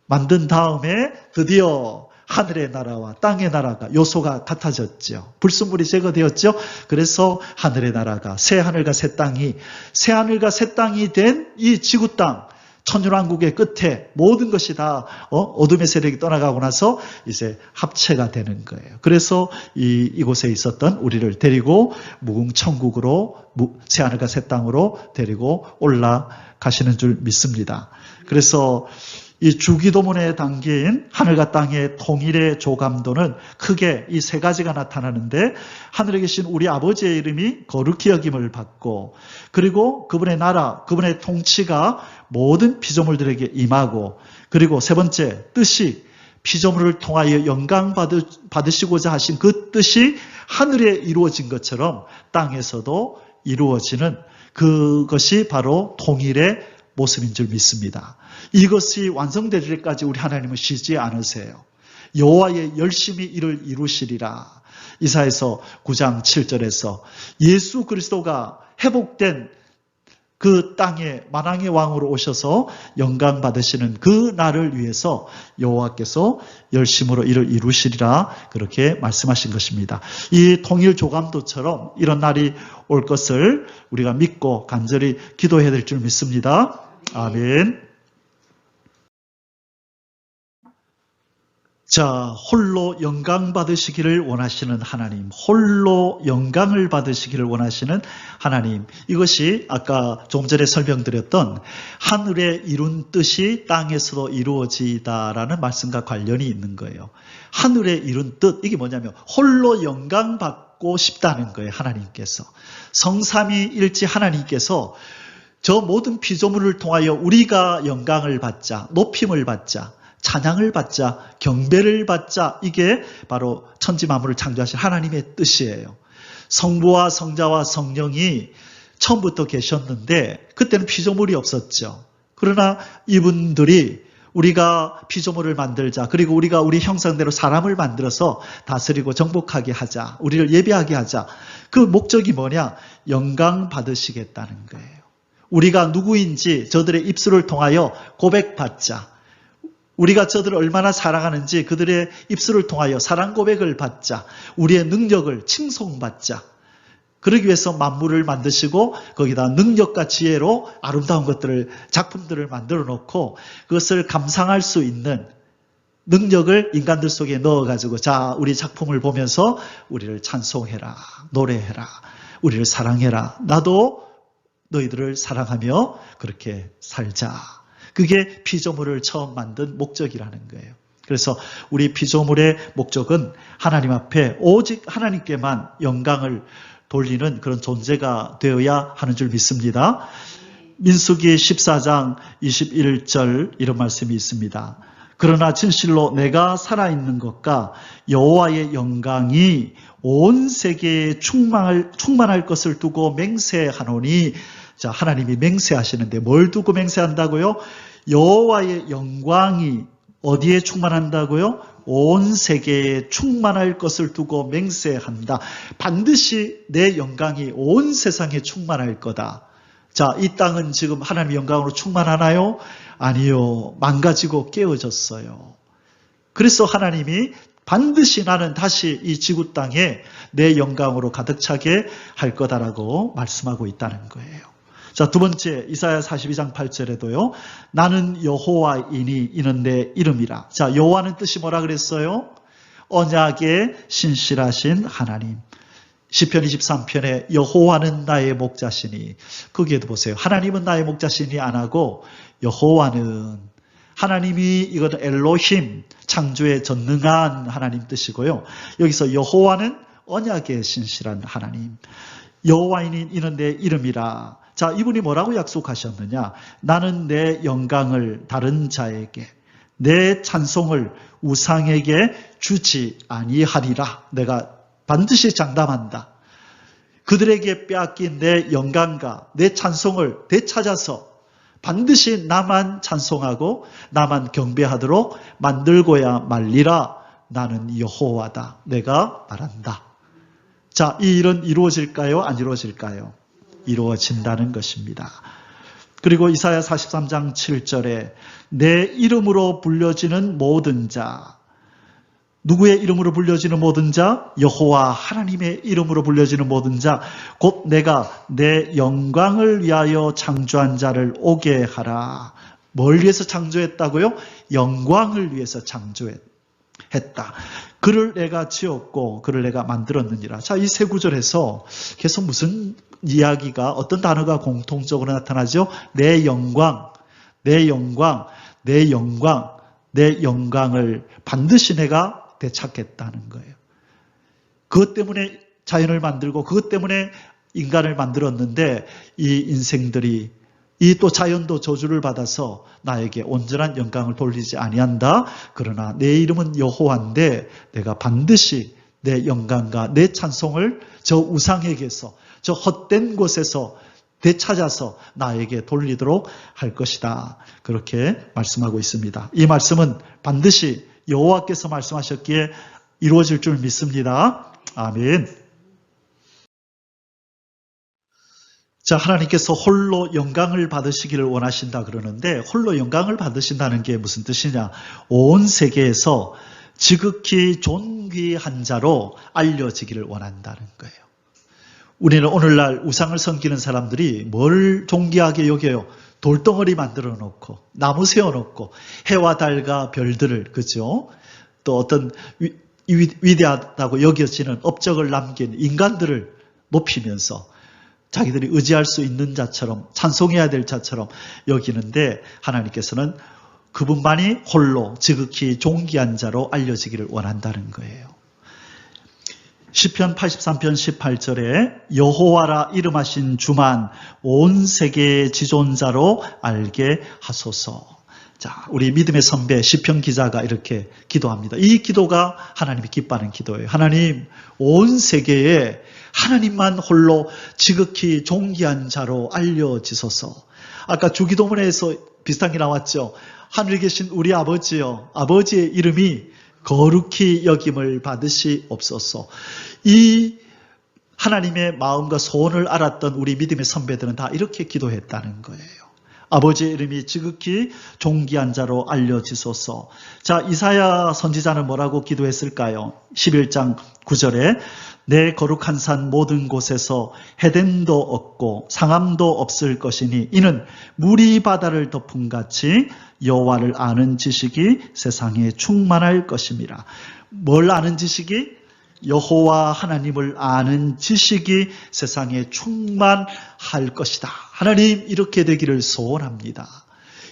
만든 다음에 드디어 하늘의 나라와 땅의 나라가 요소가 같아졌죠. 불순물이 제거되었죠. 그래서 하늘의 나라가, 새 하늘과 새 땅이, 새 하늘과 새 땅이 된 이 지구 땅, 천년왕국의 끝에 모든 것이 다 어둠의 세력이 떠나가고 나서 이제 합체가 되는 거예요. 그래서 이곳에 있었던 우리를 데리고 무궁천국으로, 새하늘과 새 땅으로 데리고 올라가시는 줄 믿습니다. 그래서 이 주기도문에 담긴 하늘과 땅의 통일의 조감도는 크게 이 세 가지가 나타나는데, 하늘에 계신 우리 아버지의 이름이 거룩히 여김을 받고, 그리고 그분의 나라, 그분의 통치가 모든 피조물들에게 임하고, 그리고 세 번째 뜻이 피조물을 통하여 영광 받으시고자 하신 그 뜻이 하늘에 이루어진 것처럼 땅에서도 이루어지는 그것이 바로 통일의 모습인 줄 믿습니다. 이것이 완성될 때까지 우리 하나님은 쉬지 않으세요. 여호와의 열심히 이를 이루시리라. 이사야서 9장 7절에서 예수 그리스도가 회복된 그 땅에 만왕의 왕으로 오셔서 영광 받으시는 그 날을 위해서 여호와께서 열심으로 이를 이루시리라, 그렇게 말씀하신 것입니다. 이 통일 조감도처럼 이런 날이 올 것을 우리가 믿고 간절히 기도해야 될 줄 믿습니다. 아멘. 자, 홀로 영광 받으시기를 원하시는 하나님, 홀로 영광을 받으시기를 원하시는 하나님, 이것이 아까 좀 전에 설명드렸던 하늘에 이룬 뜻이 땅에서도 이루어지다라는 말씀과 관련이 있는 거예요. 하늘에 이룬 뜻, 이게 뭐냐면 홀로 영광 받고 싶다는 거예요. 하나님께서, 성삼위일체 하나님께서 저 모든 피조물을 통하여 우리가 영광을 받자, 높임을 받자, 찬양을 받자, 경배를 받자, 이게 바로 천지 만물을 창조하신 하나님의 뜻이에요. 성부와 성자와 성령이 처음부터 계셨는데 그때는 피조물이 없었죠. 그러나 이분들이 우리가 피조물을 만들자, 그리고 우리가 우리 형상대로 사람을 만들어서 다스리고 정복하게 하자, 우리를 예배하게 하자, 그 목적이 뭐냐? 영광 받으시겠다는 거예요. 우리가 누구인지 저들의 입술을 통하여 고백받자, 우리가 저들을 얼마나 사랑하는지 그들의 입술을 통하여 사랑 고백을 받자, 우리의 능력을 칭송받자. 그러기 위해서 만물을 만드시고 거기다 능력과 지혜로 아름다운 것들을, 작품들을 만들어 놓고 그것을 감상할 수 있는 능력을 인간들 속에 넣어가지고, 자, 우리 작품을 보면서 우리를 찬송해라, 노래해라, 우리를 사랑해라, 나도 너희들을 사랑하며 그렇게 살자. 그게 피조물을 처음 만든 목적이라는 거예요. 그래서 우리 피조물의 목적은 하나님 앞에 오직 하나님께만 영광을 돌리는 그런 존재가 되어야 하는 줄 믿습니다. 민수기 14장 21절 이런 말씀이 있습니다. 그러나 진실로 내가 살아있는 것과 여호와의 영광이 온 세계에 충만할 것을 두고 맹세하노니, 자, 하나님이 맹세하시는데 뭘 두고 맹세한다고요? 여호와의 영광이 어디에 충만한다고요? 온 세계에 충만할 것을 두고 맹세한다. 반드시 내 영광이 온 세상에 충만할 거다. 자, 이 땅은 지금 하나님의 영광으로 충만하나요? 아니요. 망가지고 깨어졌어요. 그래서 하나님이 반드시 나는 다시 이 지구 땅에 내 영광으로 가득 차게 할 거다라고 말씀하고 있다는 거예요. 자, 두 번째, 이사야 42장 8절에도요. 나는 여호와이니 이는 내 이름이라. 자, 여호와는 뜻이 뭐라 그랬어요? 언약의 신실하신 하나님. 시편 23편에 여호와는 나의 목자시니, 거기에도 보세요. 하나님은 나의 목자시니 안 하고 여호와는, 하나님이 이건 엘로힘, 창조에 전능한 하나님 뜻이고요. 여기서 여호와는 언약에 신실한 하나님. 여호와인 이는 내 이름이라. 자, 이분이 뭐라고 약속하셨느냐? 나는 내 영광을 다른 자에게, 내 찬송을 우상에게 주지 아니하리라. 내가 반드시 장담한다. 그들에게 빼앗긴 내 영광과 내 찬송을 되찾아서 반드시 나만 찬송하고 나만 경배하도록 만들고야 말리라. 나는 여호와다. 내가 말한다. 자, 이 일은 이루어질까요? 안 이루어질까요? 이루어진다는 것입니다. 그리고 이사야 43장 7절에 내 이름으로 불려지는 모든 자, 누구의 이름으로 불려지는 모든 자? 여호와 하나님의 이름으로 불려지는 모든 자, 곧 내가 내 영광을 위하여 창조한 자를 오게 하라. 뭘 위해서 창조했다고요? 영광을 위해서 창조했다. 그를 내가 지었고 그를 내가 만들었느니라. 자, 이 세 구절에서 계속 무슨 이야기가, 어떤 단어가 공통적으로 나타나죠? 내 영광, 내 영광, 내 영광, 내 영광을 반드시 내가 되찾겠다는 거예요. 그것 때문에 자연을 만들고 그것 때문에 인간을 만들었는데 이 인생들이, 이 또 자연도 저주를 받아서 나에게 온전한 영광을 돌리지 아니한다. 그러나 내 이름은 여호와인데 내가 반드시 내 영광과 내 찬송을 저 우상에게서, 저 헛된 곳에서 되찾아서 나에게 돌리도록 할 것이다. 그렇게 말씀하고 있습니다. 이 말씀은 반드시 여호와께서 말씀하셨기에 이루어질 줄 믿습니다. 아멘. 자, 하나님께서 홀로 영광을 받으시기를 원하신다 그러는데, 홀로 영광을 받으신다는 게 무슨 뜻이냐? 온 세계에서 지극히 존귀한 자로 알려지기를 원한다는 거예요. 우리는 오늘날 우상을 섬기는 사람들이 뭘 존귀하게 여겨요? 돌덩어리 만들어 놓고, 나무 세워 놓고, 해와 달과 별들을, 그죠? 또 어떤 위대하다고 여겨지는 업적을 남긴 인간들을 높이면서 자기들이 의지할 수 있는 자처럼, 찬송해야 될 자처럼 여기는데, 하나님께서는 그분만이 홀로 지극히 존귀한 자로 알려지기를 원한다는 거예요. 시편 83편 18절에 여호와라 이름하신 주만 온 세계의 지존자로 알게 하소서. 자, 우리 믿음의 선배 시편 기자가 이렇게 기도합니다. 이 기도가 하나님이 기뻐하는 기도예요. 하나님, 온 세계에 하나님만 홀로 지극히 존귀한 자로 알려지소서. 아까 주기도문에서 비슷한 게 나왔죠. 하늘에 계신 우리 아버지여, 아버지의 이름이 거룩히 여김을 받으시옵소서. 이 하나님의 마음과 소원을 알았던 우리 믿음의 선배들은 다 이렇게 기도했다는 거예요. 아버지의 이름이 지극히 존귀한 자로 알려지소서. 자, 이사야 선지자는 뭐라고 기도했을까요? 11장 9절에 내 거룩한 산 모든 곳에서 해됨도 없고 상함도 없을 것이니 이는 물이 바다를 덮음같이 여호와를 아는 지식이 세상에 충만할 것임이라. 뭘 아는 지식이? 여호와 하나님을 아는 지식이 세상에 충만할 것이다. 하나님, 이렇게 되기를 소원합니다.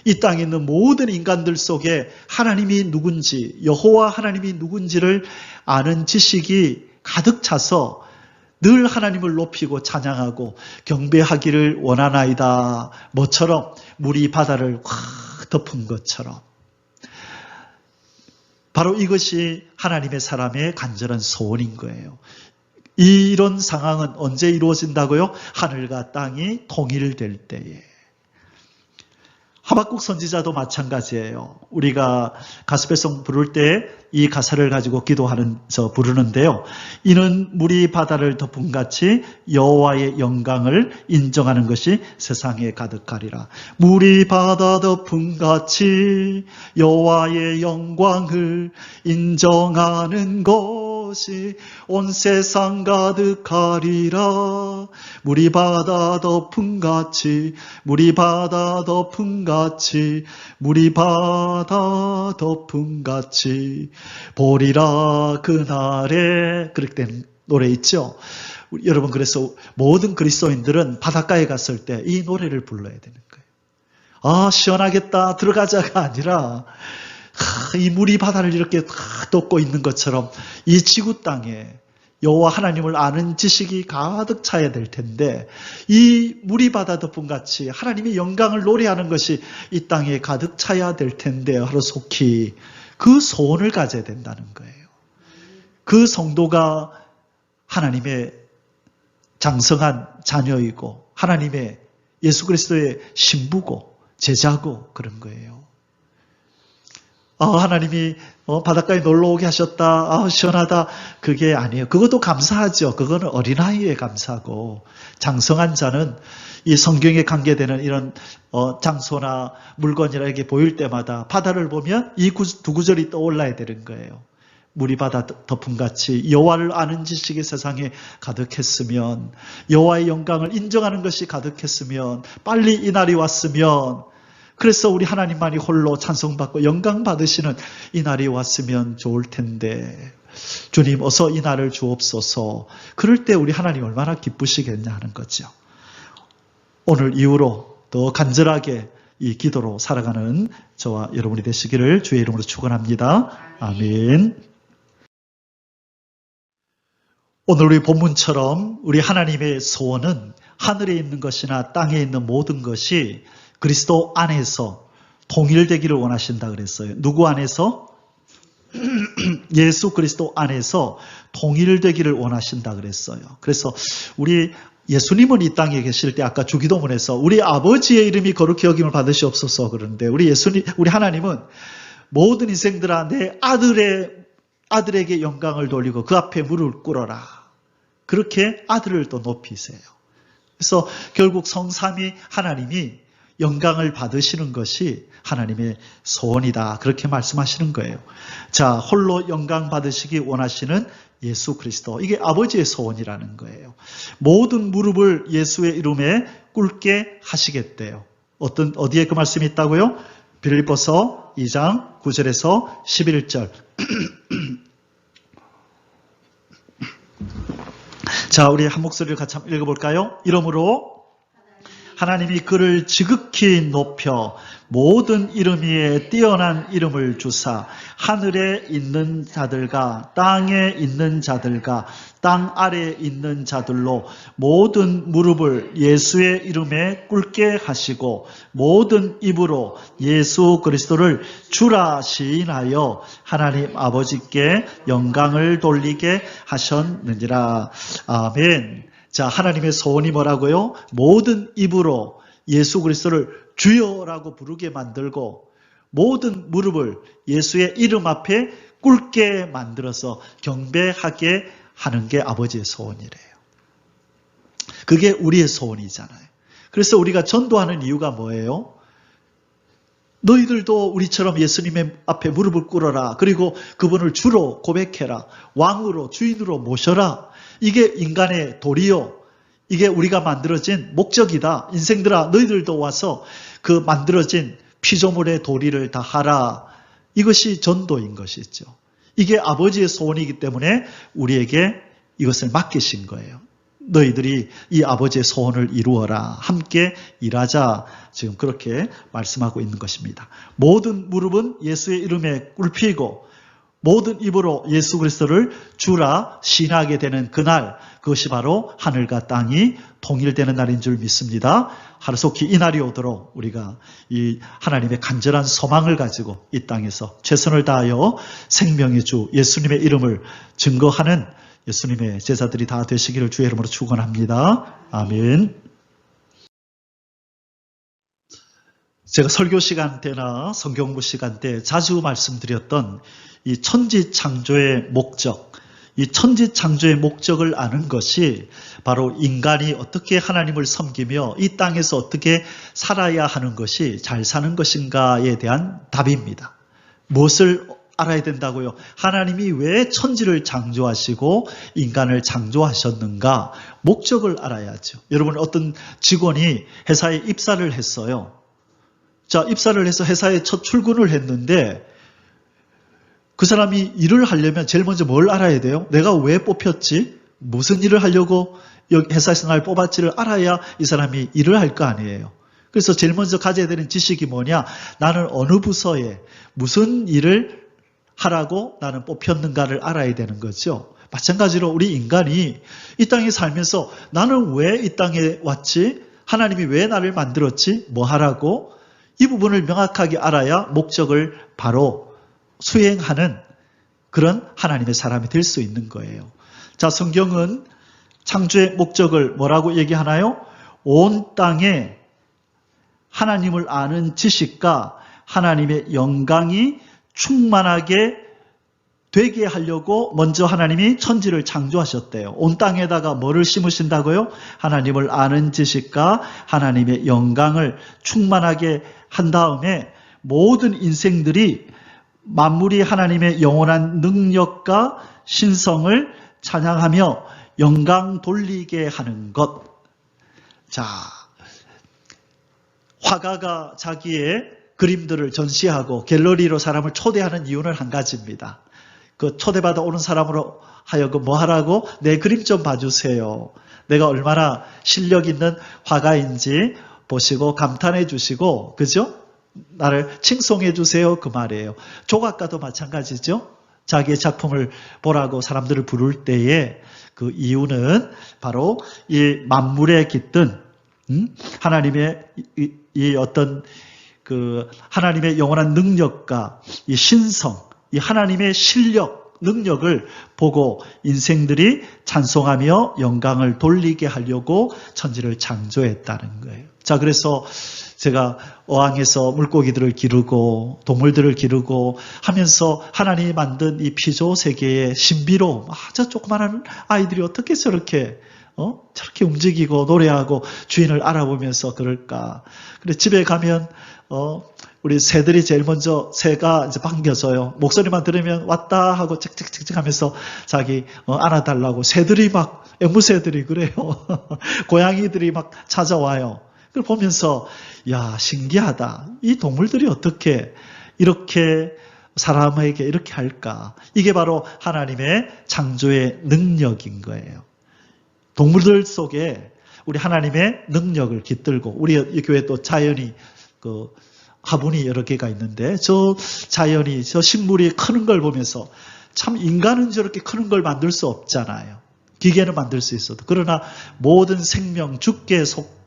이 땅에 있는 모든 인간들 속에 하나님이 누군지, 여호와 하나님이 누군지를 아는 지식이 가득 차서 늘 하나님을 높이고 찬양하고 경배하기를 원하나이다. 뭐처럼? 물이 바다를 확 덮은 것처럼. 바로 이것이 하나님의 사람의 간절한 소원인 거예요. 이런 상황은 언제 이루어진다고요? 하늘과 땅이 통일될 때에. 하박국 선지자도 마찬가지예요. 우리가 가스펠송 부를 때 이 가사를 가지고 기도하면서 부르는데요. 이는 물이 바다를 덮음같이 여호와의 영광을 인정하는 것이 세상에 가득하리라. 물이 바다 덮음같이 여호와의 영광을 인정하는 것이 온 세상 가득하리라. 물이 바다 덮음같이, 물이 바다 덮음같이, 물이 바다 덮음같이 보리라 그날에. 그렇게 된 노래 있죠. 여러분, 그래서 모든 그리스도인들은 바닷가에 갔을 때 이 노래를 불러야 되는 거예요. 아, 시원하겠다, 들어가자가 아니라 이 물이 바다를 이렇게 덮고 있는 것처럼 이 지구 땅에 여호와 하나님을 아는 지식이 가득 차야 될 텐데 이 물이 바다 덮은 같이 하나님의 영광을 노래하는 것이 이 땅에 가득 차야 될 텐데 하루속히 그 소원을 가져야 된다는 거예요. 그 성도가 하나님의 장성한 자녀이고 하나님의 예수 그리스도의 신부고 제자고 그런 거예요. 하나님이 바닷가에 놀러 오게 하셨다. 시원하다. 그게 아니에요. 그것도 감사하죠. 그거는 어린아이에 감사하고 장성한 자는 이 성경에 관계되는 이런 장소나 물건이라 이렇게 보일 때마다 바다를 보면 이 두 구절이 떠올라야 되는 거예요. 물이 바다 덮음같이 여호와를 아는 지식이 세상에 가득했으면 여호와의 영광을 인정하는 것이 가득했으면 빨리 이 날이 왔으면 그래서 우리 하나님만이 홀로 찬송받고 영광 받으시는 이 날이 왔으면 좋을 텐데 주님 어서 이 날을 주옵소서. 그럴 때 우리 하나님 얼마나 기쁘시겠냐 하는 거죠. 오늘 이후로 더 간절하게 이 기도로 살아가는 저와 여러분이 되시기를 주의 이름으로 축원합니다. 아멘. 오늘 우리 본문처럼 우리 하나님의 소원은 하늘에 있는 것이나 땅에 있는 모든 것이 그리스도 안에서 통일되기를 원하신다 그랬어요. 누구 안에서? 예수 그리스도 안에서 통일되기를 원하신다 그랬어요. 그래서 우리 예수님은 이 땅에 계실 때 아까 주기도문에서 우리 아버지의 이름이 거룩히 여김을 받으시옵소서 그러는데 우리 하나님은 모든 인생들아 내 아들에게 영광을 돌리고 그 앞에 무릎을 꿇어라. 그렇게 아들을 또 높이세요. 그래서 결국 성삼위 하나님이 영광을 받으시는 것이 하나님의 소원이다. 그렇게 말씀하시는 거예요. 자, 홀로 영광 받으시기 원하시는 예수 그리스도. 이게 아버지의 소원이라는 거예요. 모든 무릎을 예수의 이름에 꿇게 하시겠대요. 어디에 그 말씀이 있다고요? 빌립보서 2장 9절에서 11절. 자, 우리 한 목소리를 같이 한번 읽어볼까요? 이러므로 하나님이 그를 지극히 높여 모든 이름 위에 뛰어난 이름을 주사 하늘에 있는 자들과 땅에 있는 자들과 땅 아래에 있는 자들로 모든 무릎을 예수의 이름에 꿇게 하시고 모든 입으로 예수 그리스도를 주라 시인하여 하나님 아버지께 영광을 돌리게 하셨느니라. 아멘. 자, 하나님의 소원이 뭐라고요? 모든 입으로 예수 그리스도를 주여라고 부르게 만들고 모든 무릎을 예수의 이름 앞에 꿇게 만들어서 경배하게 하는 게 아버지의 소원이래요. 그게 우리의 소원이잖아요. 그래서 우리가 전도하는 이유가 뭐예요? 너희들도 우리처럼 예수님의 앞에 무릎을 꿇어라. 그리고 그분을 주로 고백해라. 왕으로 주인으로 모셔라. 이게 인간의 도리요. 이게 우리가 만들어진 목적이다. 인생들아 너희들도 와서 그 만들어진 피조물의 도리를 다 하라. 이것이 전도인 것이죠. 이게 아버지의 소원이기 때문에 우리에게 이것을 맡기신 거예요. 너희들이 이 아버지의 소원을 이루어라. 함께 일하자. 지금 그렇게 말씀하고 있는 것입니다. 모든 무릎은 예수의 이름에 꿇히고 모든 입으로 예수 그리스도를 주라 시인하게 되는 그날, 그것이 바로 하늘과 땅이 통일되는 날인 줄 믿습니다. 하루속히 이 날이 오도록 우리가 이 하나님의 간절한 소망을 가지고 이 땅에서 최선을 다하여 생명의 주 예수님의 이름을 증거하는 예수님의 제자들이 다 되시기를 주의 이름으로 축원합니다. 아멘. 제가 설교 시간 때나 성경부 시간 때 자주 말씀드렸던 이 천지 창조의 목적, 이 천지 창조의 목적을 아는 것이 바로 인간이 어떻게 하나님을 섬기며 이 땅에서 어떻게 살아야 하는 것이 잘 사는 것인가에 대한 답입니다. 무엇을 알아야 된다고요? 하나님이 왜 천지를 창조하시고 인간을 창조하셨는가? 목적을 알아야죠. 여러분 어떤 직원이 회사에 입사를 했어요. 자, 입사를 해서 회사에 첫 출근을 했는데 그 사람이 일을 하려면 제일 먼저 뭘 알아야 돼요? 내가 왜 뽑혔지? 무슨 일을 하려고 여기 회사에서 날 뽑았지를 알아야 이 사람이 일을 할 거 아니에요. 그래서 제일 먼저 가져야 되는 지식이 뭐냐? 나는 어느 부서에 무슨 일을 하라고 나는 뽑혔는가를 알아야 되는 거죠. 마찬가지로 우리 인간이 이 땅에 살면서 나는 왜 이 땅에 왔지? 하나님이 왜 나를 만들었지? 뭐 하라고? 이 부분을 명확하게 알아야 목적을 바로 수행하는 그런 하나님의 사람이 될 수 있는 거예요. 자, 성경은 창조의 목적을 뭐라고 얘기하나요? 온 땅에 하나님을 아는 지식과 하나님의 영광이 충만하게 되게 하려고 먼저 하나님이 천지를 창조하셨대요. 온 땅에다가 뭐를 심으신다고요? 하나님을 아는 지식과 하나님의 영광을 충만하게 한 다음에 모든 인생들이 만물이 하나님의 영원한 능력과 신성을 찬양하며 영광 돌리게 하는 것. 자, 화가가 자기의 그림들을 전시하고 갤러리로 사람을 초대하는 이유는 한 가지입니다. 그 초대받아 오는 사람으로 하여금 뭐 하라고? 내 그림 좀 봐주세요. 내가 얼마나 실력 있는 화가인지 보시고 감탄해 주시고, 그죠? 나를 칭송해 주세요. 그 말이에요. 조각가도 마찬가지죠. 자기의 작품을 보라고 사람들을 부를 때에 그 이유는 바로 이 만물에 깃든 하나님의 이 어떤 그 하나님의 영원한 능력과 이 신성, 이 하나님의 실력, 능력을 보고 인생들이 찬송하며 영광을 돌리게 하려고 천지를 창조했다는 거예요. 자, 그래서 제가 어항에서 물고기들을 기르고 동물들을 기르고 하면서 하나님이 만든 이 피조 세계의 신비로움, 저 조그마한 아이들이 어떻게 저렇게 움직이고 노래하고 주인을 알아보면서 그럴까. 그래 집에 가면 우리 새들이 제일 먼저 새가 이제 반겨줘요. 목소리만 들으면 왔다 하고 칙칙칙칙 하면서 자기 안아달라고. 새들이 막 앵무새들이 그래요. 고양이들이 막 찾아와요. 그걸 보면서 야, 신기하다. 이 동물들이 어떻게 이렇게 사람에게 이렇게 할까? 이게 바로 하나님의 창조의 능력인 거예요. 동물들 속에 우리 하나님의 능력을 깃들고, 우리 이 교회 또 자연이 그 화분이 여러 개가 있는데 저 자연이, 저 식물이 크는 걸 보면서 참 인간은 저렇게 크는 걸 만들 수 없잖아요. 기계는 만들 수 있어도. 그러나 모든 생명 주께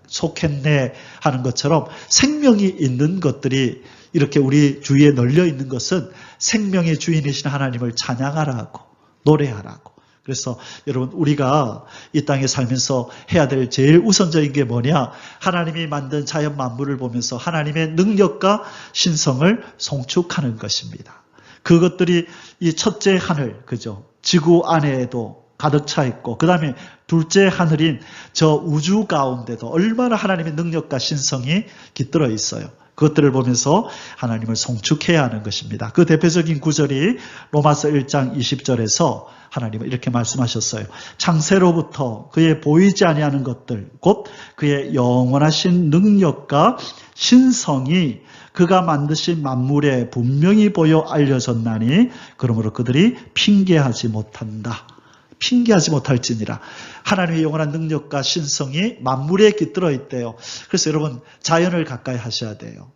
속했네 하는 것처럼 생명이 있는 것들이 이렇게 우리 주위에 널려 있는 것은 생명의 주인이신 하나님을 찬양하라고, 노래하라고. 그래서 여러분, 우리가 이 땅에 살면서 해야 될 제일 우선적인 게 뭐냐? 하나님이 만든 자연 만물을 보면서 하나님의 능력과 신성을 송축하는 것입니다. 그것들이 이 첫째 하늘, 그죠? 지구 안에도 가득 차 있고, 그 다음에 둘째 하늘인 저 우주 가운데도 얼마나 하나님의 능력과 신성이 깃들어 있어요. 그것들을 보면서 하나님을 송축해야 하는 것입니다. 그 대표적인 구절이 로마서 1장 20절에서 하나님은 이렇게 말씀하셨어요. 창세로부터 그의 보이지 아니하는 것들, 곧 그의 영원하신 능력과 신성이 그가 만드신 만물에 분명히 보여 알려졌나니 그러므로 그들이 핑계하지 못한다. 핑계하지 못할지니라. 하나님의 영원한 능력과 신성이 만물에 깃들어 있대요. 그래서 여러분, 자연을 가까이 하셔야 돼요.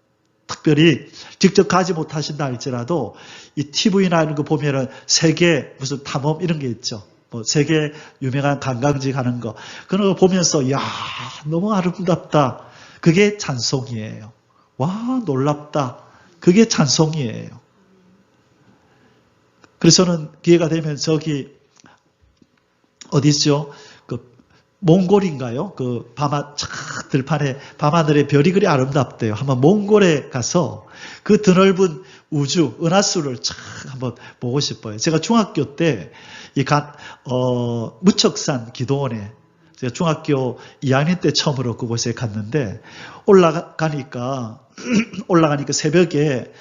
특별히 직접 가지 못하신다 할지라도 이 TV나 이런 거 보면은 세계 무슨 탐험 이런 게 있죠. 뭐 세계 유명한 관광지 가는 거. 그런 거 보면서 야, 너무 아름답다. 그게 찬송이에요. 와, 놀랍다. 그게 찬송이에요. 그래서 저는 기회가 되면 저기 어디죠? 그 몽골인가요? 그 들판에 밤하늘에 별이 그리 아름답대요. 한번 몽골에 가서 그 드넓은 우주, 은하수를 쫙 한번 보고 싶어요. 제가 중학교 때 무척산 기도원에 제가 중학교 2학년 때 처음으로 그곳에 갔는데 올라가니까 새벽에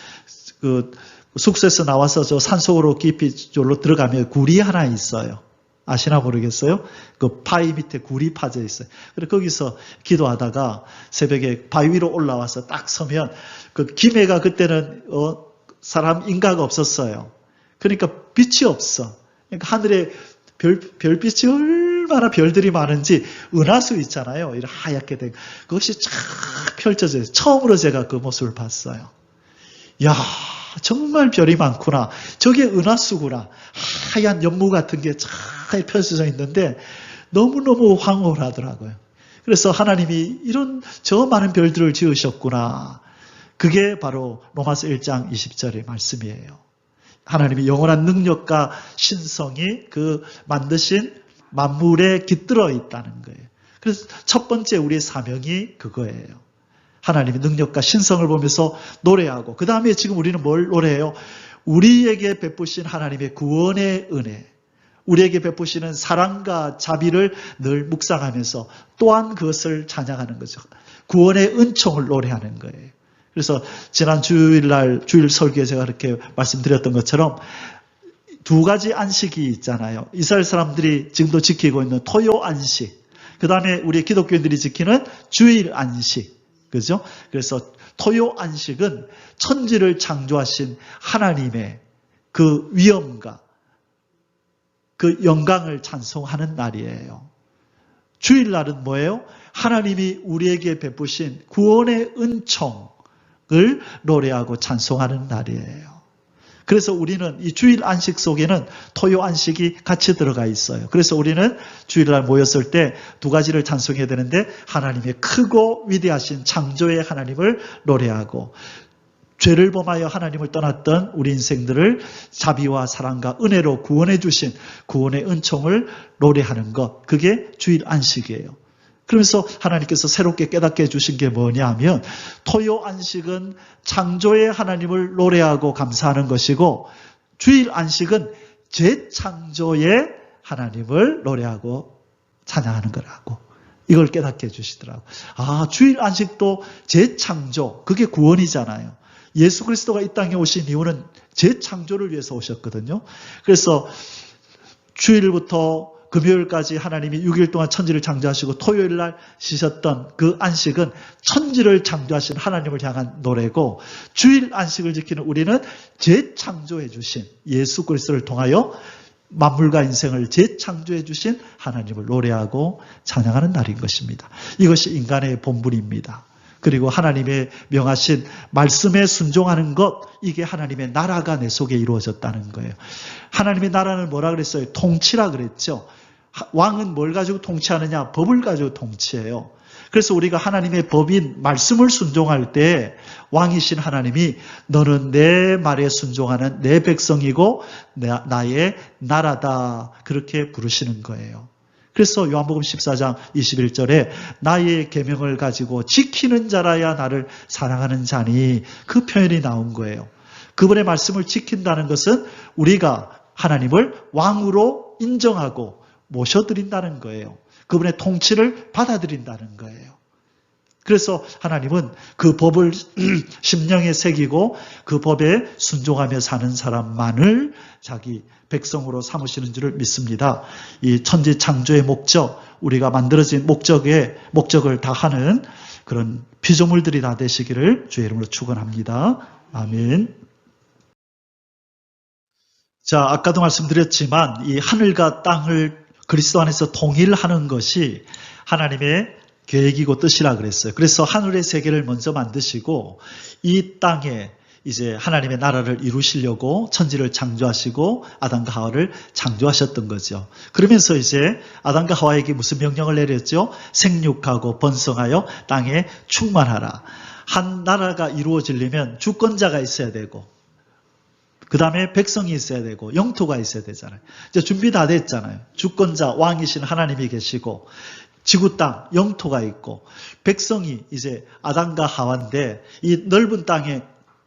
그 숙소에서 나와서 저 산속으로 깊이 졸로 들어가면 굴이 하나 있어요. 아시나 모르겠어요? 그 바위 밑에 굴이 파져 있어요. 그래서 거기서 기도하다가 새벽에 바위 위로 올라와서 딱 서면 그 김해가 그때는 사람 인가가 없었어요. 그러니까 빛이 없어. 그러니까 하늘에 별빛이 얼마나 별들이 많은지 은하수 있잖아요. 이렇게 하얗게 된 그것이 쫙 펼쳐져요. 처음으로 제가 그 모습을 봤어요. 야, 정말 별이 많구나. 저게 은하수구나. 하얀 연무 같은 게 쫙 펼쳐져 있는데 너무너무 황홀하더라고요. 그래서 하나님이 이런 저 많은 별들을 지으셨구나. 그게 바로 로마서 1장 20절의 말씀이에요. 하나님이 영원한 능력과 신성이 그 만드신 만물에 깃들어 있다는 거예요. 그래서 첫 번째 우리의 사명이 그거예요. 하나님의 능력과 신성을 보면서 노래하고, 그 다음에 지금 우리는 뭘 노래해요? 우리에게 베푸신 하나님의 구원의 은혜, 우리에게 베푸시는 사랑과 자비를 늘 묵상하면서 또한 그것을 찬양하는 거죠. 구원의 은총을 노래하는 거예요. 그래서 지난 주일날 주일 설교에 제가 그렇게 말씀드렸던 것처럼 두 가지 안식이 있잖아요. 이스라엘 사람들이 지금도 지키고 있는 토요 안식, 그 다음에 우리 기독교인들이 지키는 주일 안식, 그죠? 그래서 토요 안식은 천지를 창조하신 하나님의 그 위엄과 그 영광을 찬송하는 날이에요. 주일날은 뭐예요? 하나님이 우리에게 베푸신 구원의 은총을 노래하고 찬송하는 날이에요. 그래서 우리는 이 주일 안식 속에는 토요 안식이 같이 들어가 있어요. 그래서 우리는 주일날 모였을 때 두 가지를 찬송해야 되는데, 하나님의 크고 위대하신 창조의 하나님을 노래하고, 죄를 범하여 하나님을 떠났던 우리 인생들을 자비와 사랑과 은혜로 구원해 주신 구원의 은총을 노래하는 것, 그게 주일 안식이에요. 그러면서 하나님께서 새롭게 깨닫게 해주신 게 뭐냐면, 토요 안식은 창조의 하나님을 노래하고 감사하는 것이고, 주일 안식은 재창조의 하나님을 노래하고 찬양하는 거라고, 이걸 깨닫게 해주시더라고. 아, 주일 안식도 재창조, 그게 구원이잖아요. 예수 그리스도가 이 땅에 오신 이유는 재창조를 위해서 오셨거든요. 그래서 주일부터 금요일까지 하나님이 6일 동안 천지를 창조하시고 토요일 날 쉬셨던 그 안식은 천지를 창조하신 하나님을 향한 노래고, 주일 안식을 지키는 우리는 재창조해 주신 예수 그리스도를 통하여 만물과 인생을 재창조해 주신 하나님을 노래하고 찬양하는 날인 것입니다. 이것이 인간의 본분입니다. 그리고 하나님의 명하신 말씀에 순종하는 것, 이게 하나님의 나라가 내 속에 이루어졌다는 거예요. 하나님의 나라는 뭐라 그랬어요? 통치라 그랬죠. 왕은 뭘 가지고 통치하느냐? 법을 가지고 통치해요. 그래서 우리가 하나님의 법인 말씀을 순종할 때 왕이신 하나님이 너는 내 말에 순종하는 내 백성이고 나의 나라다, 그렇게 부르시는 거예요. 그래서 요한복음 14장 21절에 나의 계명을 가지고 지키는 자라야 나를 사랑하는 자니, 그 표현이 나온 거예요. 그분의 말씀을 지킨다는 것은 우리가 하나님을 왕으로 인정하고 모셔드린다는 거예요. 그분의 통치를 받아들인다는 거예요. 그래서 하나님은 그 법을 심령에 새기고 그 법에 순종하며 사는 사람만을 자기 백성으로 삼으시는 줄을 믿습니다. 이 천지 창조의 목적, 우리가 만들어진 목적을 다하는 그런 피조물들이 다 되시기를 주의 이름으로 축원합니다. 아멘. 자, 아까도 말씀드렸지만 이 하늘과 땅을 그리스도 안에서 통일하는 것이 하나님의 계획이고 뜻이라 그랬어요. 그래서 하늘의 세계를 먼저 만드시고 이 땅에 이제 하나님의 나라를 이루시려고 천지를 창조하시고 아담과 하와를 창조하셨던 거죠. 그러면서 이제 아담과 하와에게 무슨 명령을 내렸죠? 생육하고 번성하여 땅에 충만하라. 한 나라가 이루어지려면 주권자가 있어야 되고, 그 다음에 백성이 있어야 되고, 영토가 있어야 되잖아요. 이제 준비 다 됐잖아요. 주권자, 왕이신 하나님이 계시고, 지구 땅, 영토가 있고, 백성이 이제 아담과 하와인데, 이 넓은 땅에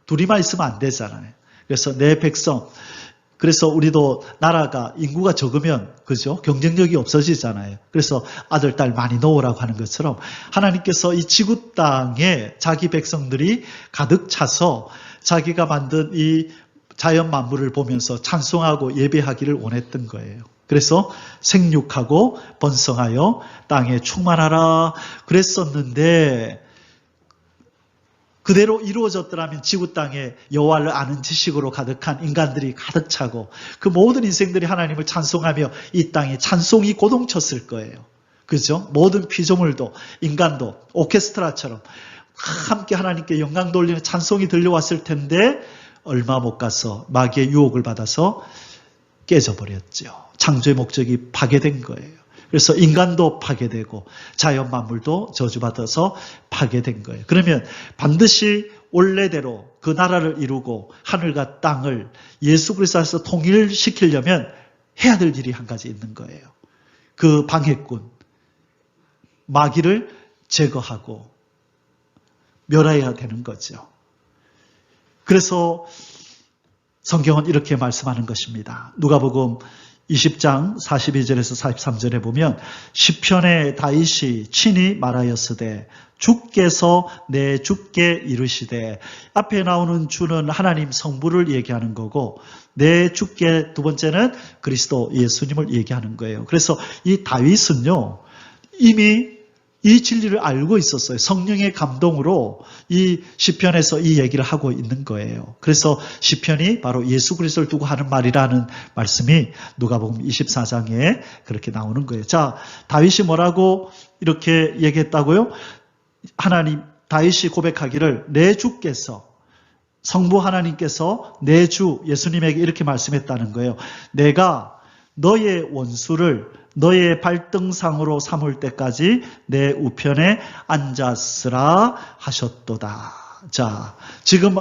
둘이만 있으면 안 되잖아요. 그래서 내 백성, 그래서 우리도 나라가 인구가 적으면, 그죠? 경쟁력이 없어지잖아요. 그래서 아들, 딸 많이 놓으라고 하는 것처럼 하나님께서 이 지구 땅에 자기 백성들이 가득 차서 자기가 만든 이 자연 만물을 보면서 찬송하고 예배하기를 원했던 거예요. 그래서 생육하고 번성하여 땅에 충만하라 그랬었는데, 그대로 이루어졌더라면 지구 땅에 여호와를 아는 지식으로 가득한 인간들이 가득 차고 그 모든 인생들이 하나님을 찬송하며 이 땅에 찬송이 고동쳤을 거예요. 그죠? 모든 피조물도 인간도 오케스트라처럼 함께 하나님께 영광 돌리는 찬송이 들려왔을 텐데 얼마 못 가서 마귀의 유혹을 받아서 깨져버렸죠. 창조의 목적이 파괴된 거예요. 그래서 인간도 파괴되고 자연 만물도 저주받아서 파괴된 거예요. 그러면 반드시 원래대로 그 나라를 이루고 하늘과 땅을 예수 그리스도에서 통일시키려면 해야 될 일이 한 가지 있는 거예요. 그 방해꾼, 마귀를 제거하고 멸해야 되는 거죠. 그래서 성경은 이렇게 말씀하는 것입니다. 누가복음 20장 42절에서 43절에 보면 시편의 다윗이 친히 말하였으되 주께서 내 주께 이르시되, 앞에 나오는 주는 하나님 성부를 얘기하는 거고 내 주께 두 번째는 그리스도 예수님을 얘기하는 거예요. 그래서 이 다윗은요 이미 이 진리를 알고 있었어요. 성령의 감동으로 이 시편에서 이 얘기를 하고 있는 거예요. 그래서 시편이 바로 예수 그리스도를 두고 하는 말이라는 말씀이 누가복음 24장에 그렇게 나오는 거예요. 자, 다윗이 뭐라고 이렇게 얘기했다고요? 하나님, 다윗이 고백하기를 내 주께서, 성부 하나님께서 내 주 예수님에게 이렇게 말씀했다는 거예요. 내가 너의 원수를 너의 발등상으로 삼을 때까지 내 우편에 앉았으라 하셨도다. 자, 지금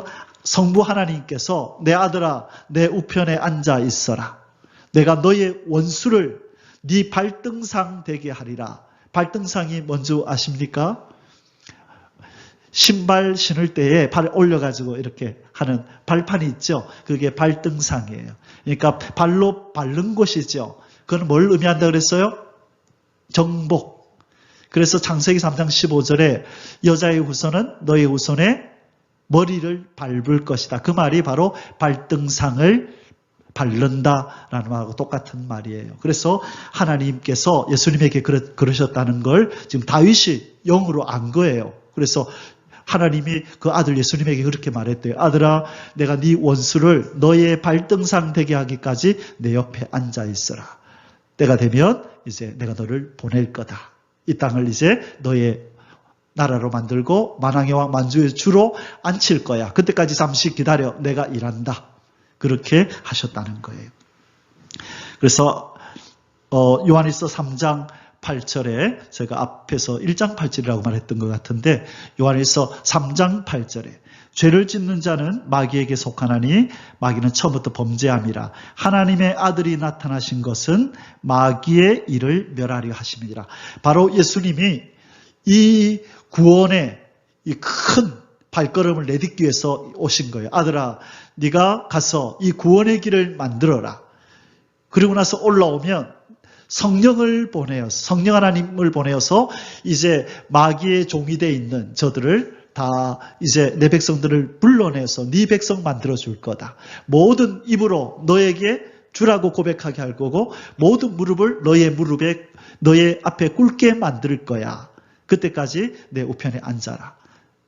성부 하나님께서 내 아들아 내 우편에 앉아 있어라. 내가 너의 원수를 네 발등상 되게 하리라. 발등상이 뭔지 아십니까? 신발 신을 때에 발을 올려가지고 이렇게 하는 발판이 있죠. 그게 발등상이에요. 그러니까 발로 밟는 곳이죠. 그건 뭘 의미한다 그랬어요? 정복. 그래서 창세기 3장 15절에 여자의 후손은 너의 후손의 머리를 밟을 것이다. 그 말이 바로 발등상을 밟는다라는 말하고 똑같은 말이에요. 그래서 하나님께서 예수님에게 그러셨다는 걸 지금 다윗이 영으로 안 거예요. 그래서 하나님이 그 아들 예수님에게 그렇게 말했대요. 아들아, 내가 네 원수를 너의 발등상 되게 하기까지 내 옆에 앉아 있어라. 때가 되면 이제 내가 너를 보낼 거다. 이 땅을 이제 너의 나라로 만들고 만왕의 왕 만주의 주로 앉힐 거야. 그때까지 잠시 기다려. 내가 일한다. 그렇게 하셨다는 거예요. 그래서 요한일서 3장 8절에 제가 앞에서 1장 8절이라고 말했던 것 같은데 요한일서 3장 8절에 죄를 짓는 자는 마귀에게 속하나니 마귀는 처음부터 범죄함이라. 하나님의 아들이 나타나신 것은 마귀의 일을 멸하려 하심이니라. 바로 예수님이 이 구원의 이 큰 발걸음을 내딛기 위해서 오신 거예요. 아들아, 네가 가서 이 구원의 길을 만들어라. 그리고 나서 올라오면 성령을 보내어서, 성령 하나님을 보내어서 이제 마귀의 종이 되어 있는 저들을 다 이제 내 백성들을 불러내서 네 백성 만들어줄 거다. 모든 입으로 너에게 주라고 고백하게 할 거고 모든 무릎을 너의 앞에 꿇게 만들 거야. 그때까지 내 우편에 앉아라.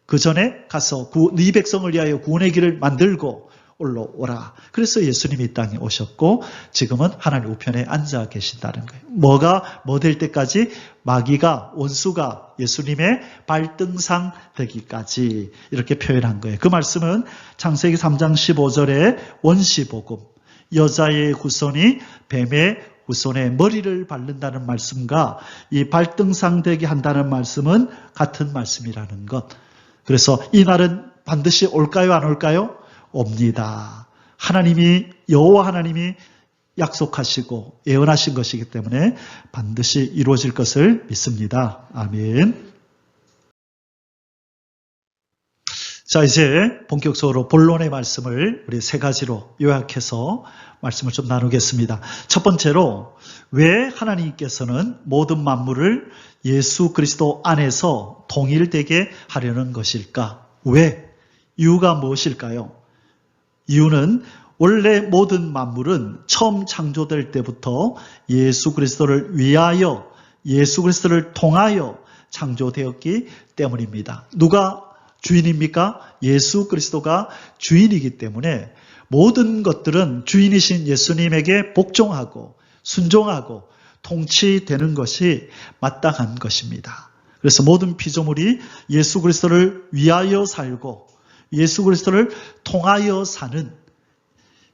그 전에 가서 네 백성을 위하여 구원의 길을 만들고 올라오라. 그래서 예수님이 이 땅에 오셨고 지금은 하나님 우편에 앉아 계신다는 거예요. 뭐 될 때까지? 마귀가, 원수가 예수님의 발등상 되기까지 이렇게 표현한 거예요. 그 말씀은 창세기 3장 15절에 원시복음, 여자의 후손이 뱀의 후손의 머리를 밟는다는 말씀과 이 발등상 되게 한다는 말씀은 같은 말씀이라는 것. 그래서 이 날은 반드시 올까요? 안 올까요? 옵니다. 하나님이, 여호와 하나님이 약속하시고 예언하신 것이기 때문에 반드시 이루어질 것을 믿습니다. 아멘. 자, 이제 본격적으로 본론의 말씀을 우리 세 가지로 요약해서 말씀을 좀 나누겠습니다. 첫 번째로, 왜 하나님께서는 모든 만물을 예수 그리스도 안에서 통일되게 하려는 것일까? 왜? 이유가 무엇일까요? 이유는 원래 모든 만물은 처음 창조될 때부터 예수 그리스도를 위하여, 예수 그리스도를 통하여 창조되었기 때문입니다. 누가 주인입니까? 예수 그리스도가 주인이기 때문에 모든 것들은 주인이신 예수님에게 복종하고 순종하고 통치되는 것이 마땅한 것입니다. 그래서 모든 피조물이 예수 그리스도를 위하여 살고 예수 그리스도를 통하여 사는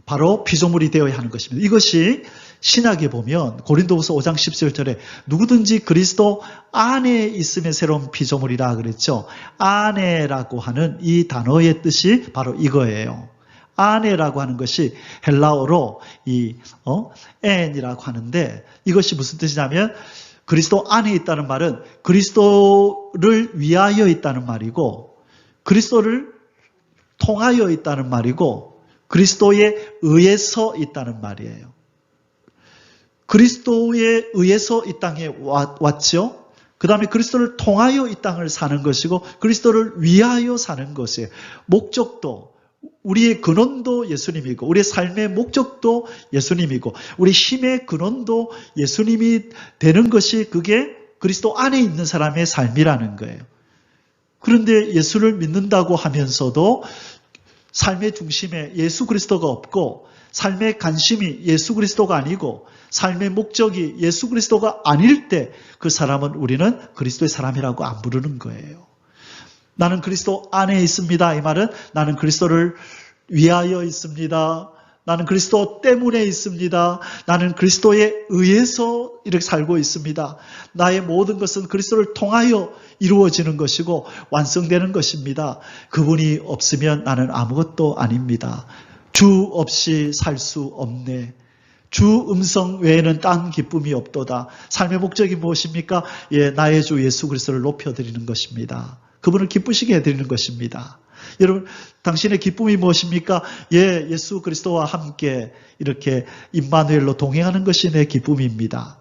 바로 피조물이 되어야 하는 것입니다. 이것이 신약에 보면 고린도후서 5장 17절에 누구든지 그리스도 안에 있으면 새로운 피조물이라 그랬죠. 안에라고 하는 이 단어의 뜻이 바로 이거예요. 안에라고 하는 것이 헬라어로 엔이라고 하는데 이것이 무슨 뜻이냐면 그리스도 안에 있다는 말은 그리스도를 위하여 있다는 말이고 그리스도를 통하여 있다는 말이고 그리스도에 의해서 있다는 말이에요. 그리스도에 의해서 이 땅에 왔죠. 그 다음에 그리스도를 통하여 이 땅을 사는 것이고 그리스도를 위하여 사는 것이에요. 목적도 우리의 근원도 예수님이고 우리의 삶의 목적도 예수님이고 우리 힘의 근원도 예수님이 되는 것이 그게 그리스도 안에 있는 사람의 삶이라는 거예요. 그런데 예수를 믿는다고 하면서도 삶의 중심에 예수 그리스도가 없고 삶의 관심이 예수 그리스도가 아니고 삶의 목적이 예수 그리스도가 아닐 때 그 사람은 우리는 그리스도의 사람이라고 안 부르는 거예요. 나는 그리스도 안에 있습니다. 이 말은 나는 그리스도를 위하여 있습니다. 나는 그리스도 때문에 있습니다. 나는 그리스도에 의해서 이렇게 살고 있습니다. 나의 모든 것은 그리스도를 통하여 이루어지는 것이고 완성되는 것입니다. 그분이 없으면 나는 아무것도 아닙니다. 주 없이 살 수 없네. 주 음성 외에는 딴 기쁨이 없도다. 삶의 목적이 무엇입니까? 나의 주 예수 그리스도를 높여드리는 것입니다. 그분을 기쁘시게 해드리는 것입니다. 여러분, 당신의 기쁨이 무엇입니까? 예수 그리스도와 함께 이렇게 임마누엘로 동행하는 것이 내 기쁨입니다.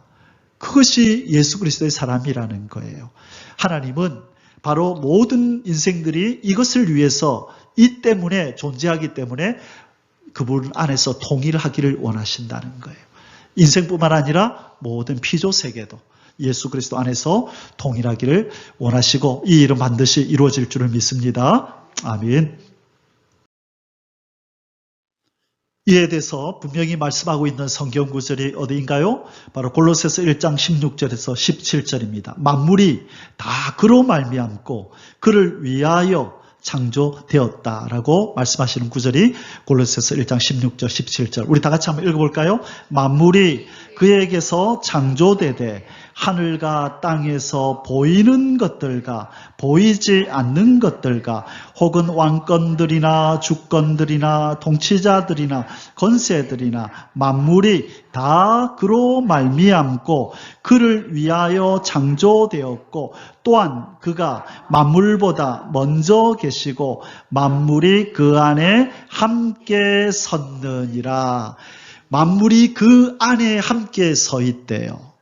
그것이 예수 그리스도의 사람이라는 거예요. 하나님은 바로 모든 인생들이 이것을 위해서 이 때문에 존재하기 때문에 그분 안에서 통일하기를 원하신다는 거예요. 인생뿐만 아니라 모든 피조 세계도 예수 그리스도 안에서 통일하기를 원하시고 이 일은 반드시 이루어질 줄을 믿습니다. 아멘. 이에 대해서 분명히 말씀하고 있는 성경 구절이 어디인가요? 바로 골로새서 1장 16절에서 17절입니다. 만물이 다 그로 말미암고 그를 위하여 창조되었다라고 말씀하시는 구절이 골로새서 1장 16절 17절. 우리 다 같이 한번 읽어볼까요? 만물이 그에게서 창조되되 하늘과 땅에서 보이는 것들과 보이지 않는 것들과 혹은 왕권들이나 주권들이나 통치자들이나 권세들이나 만물이 다 그로 말미암고 그를 위하여 창조되었고 또한 그가 만물보다 먼저 계시고 만물이 그 안에 함께 섰느니라. 만물이 그 안에 함께 서 있대요.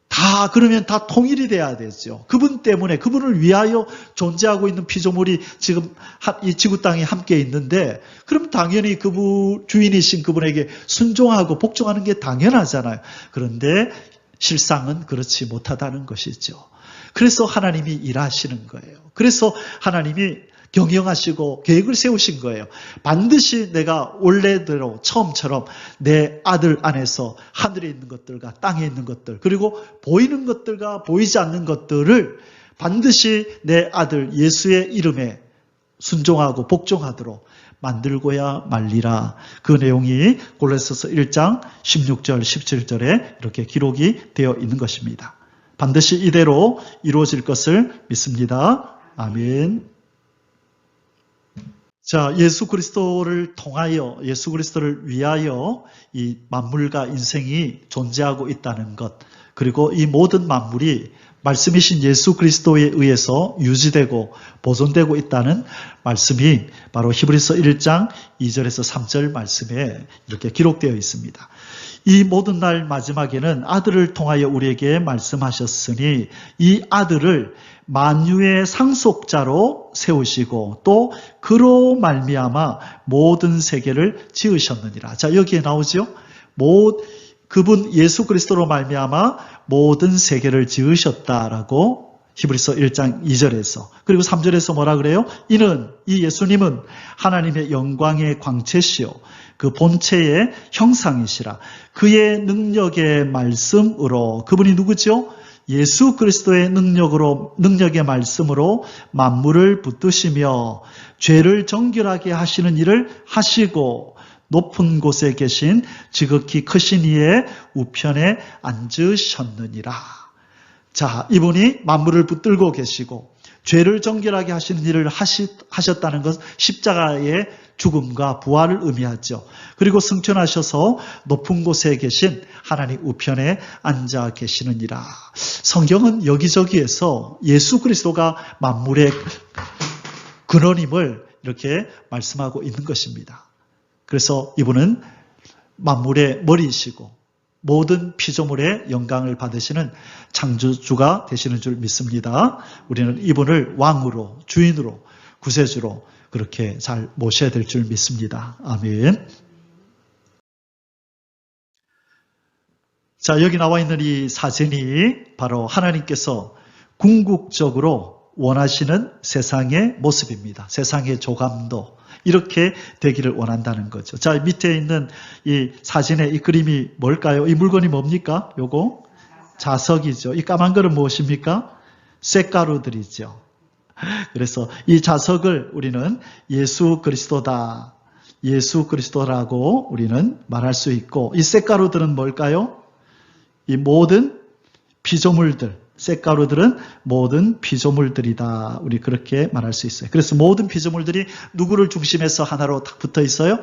다 그러면 다 통일이 돼야 되죠. 그분 때문에 그분을 위하여 존재하고 있는 피조물이 지금 이 지구 땅에 함께 있는데 그럼 당연히 그분 주인이신 그분에게 순종하고 복종하는 게 당연하잖아요. 그런데 실상은 그렇지 못하다는 것이죠. 그래서 하나님이 일하시는 거예요. 그래서 하나님이 경영하시고 계획을 세우신 거예요. 반드시 내가 원래대로 처음처럼 내 아들 안에서 하늘에 있는 것들과 땅에 있는 것들 그리고 보이는 것들과 보이지 않는 것들을 반드시 내 아들 예수의 이름에 순종하고 복종하도록 만들고야 말리라. 그 내용이 골로새서 1장 16절 17절에 이렇게 기록이 되어 있는 것입니다. 반드시 이대로 이루어질 것을 믿습니다. 아멘. 자, 예수 그리스도를 통하여, 예수 그리스도를 위하여 이 만물과 인생이 존재하고 있다는 것, 그리고 이 모든 만물이 말씀이신 예수 그리스도에 의해서 유지되고 보존되고 있다는 말씀이 바로 히브리서 1장 2절에서 3절 말씀에 이렇게 기록되어 있습니다. 이 모든 날 마지막에는 아들을 통하여 우리에게 말씀하셨으니 이 아들을 만유의 상속자로 세우시고 또 그로 말미암아 모든 세계를 지으셨느니라. 자, 여기에 나오죠. 그분 예수 그리스도로 말미암아 모든 세계를 지으셨다라고 히브리서 1장 2절에서. 그리고 3절에서 뭐라 그래요? 이 예수님은 하나님의 영광의 광채시요 그 본체의 형상이시라. 그의 능력의 말씀으로, 그분이 누구죠? 예수 그리스도의 능력의 말씀으로 만물을 붙드시며 죄를 정결하게 하시는 일을 하시고 높은 곳에 계신 지극히 크신 이의 우편에 앉으셨느니라. 자, 이분이 만물을 붙들고 계시고 죄를 정결하게 하시는 일을 하셨다는 것, 십자가의 죽음과 부활을 의미하죠. 그리고 승천하셔서 높은 곳에 계신 하나님 우편에 앉아 계시느니라. 성경은 여기저기에서 예수 그리스도가 만물의 근원임을 이렇게 말씀하고 있는 것입니다. 그래서 이분은 만물의 머리이시고 모든 피조물의 영광을 받으시는 창조주가 되시는 줄 믿습니다. 우리는 이분을 왕으로, 주인으로, 구세주로 그렇게 잘 모셔야 될 줄 믿습니다. 아멘. 자, 여기 나와 있는 이 사진이 바로 하나님께서 궁극적으로 원하시는 세상의 모습입니다. 세상의 조감도 이렇게 되기를 원한다는 거죠. 자, 밑에 있는 이 사진의 이 그림이 뭘까요? 이 물건이 뭡니까? 요거 자석이죠. 이 까만 거는 무엇입니까? 쇳가루들이죠. 그래서 이 자석을 우리는 예수 그리스도다, 예수 그리스도라고 우리는 말할 수 있고, 이 쇳가루들은 뭘까요? 이 모든 피조물들, 쇳가루들은 모든 피조물들이다. 우리 그렇게 말할 수 있어요. 그래서 모든 피조물들이 누구를 중심해서 하나로 딱 붙어 있어요?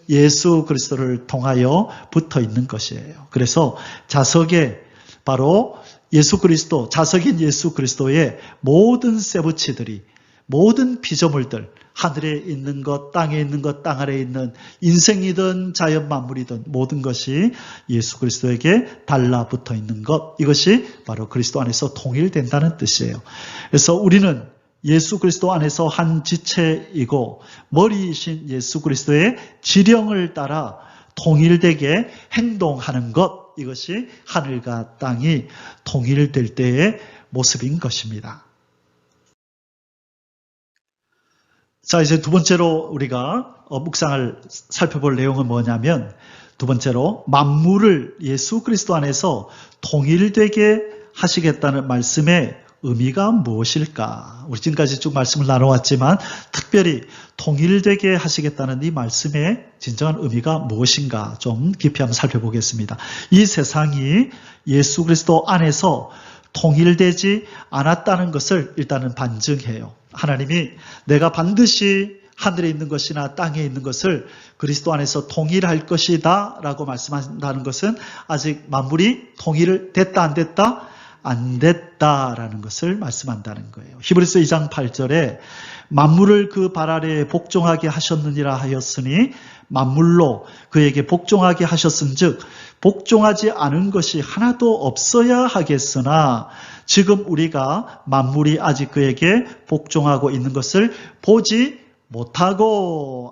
예수 그리스도를 통하여 붙어 있는 것이에요. 그래서 자석에 바로 예수 그리스도, 자석인 예수 그리스도의 모든 쇠붙이들이, 모든 피조물들, 하늘에 있는 것, 땅에 있는 것, 땅 아래에 있는 인생이든 자연 만물이든 모든 것이 예수 그리스도에게 달라붙어 있는 것, 이것이 바로 그리스도 안에서 통일된다는 뜻이에요. 그래서 우리는 예수 그리스도 안에서 한 지체이고 머리이신 예수 그리스도의 지령을 따라 통일되게 행동하는 것, 이것이 하늘과 땅이 통일될 때의 모습인 것입니다. 자, 이제 두 번째로 우리가 묵상을 살펴볼 내용은 뭐냐면, 두 번째로 만물을 예수 그리스도 안에서 통일되게 하시겠다는 말씀의 의미가 무엇일까? 우리 지금까지 쭉 말씀을 나눠왔지만 특별히 통일되게 하시겠다는 이 말씀의 진정한 의미가 무엇인가 좀 깊이 한번 살펴보겠습니다. 이 세상이 예수 그리스도 안에서 통일되지 않았다는 것을 일단은 반증해요. 하나님이 내가 반드시 하늘에 있는 것이나 땅에 있는 것을 그리스도 안에서 통일할 것이다 라고 말씀한다는 것은 아직 만물이 통일 됐다 안 됐다? 안 됐다라는 것을 말씀한다는 거예요. 히브리서 2장 8절에 만물을 그 발 아래에 복종하게 하셨느니라 하였으니 만물로 그에게 복종하게 하셨은즉 복종하지 않은 것이 하나도 없어야 하겠으나 지금 우리가 만물이 아직 그에게 복종하고 있는 것을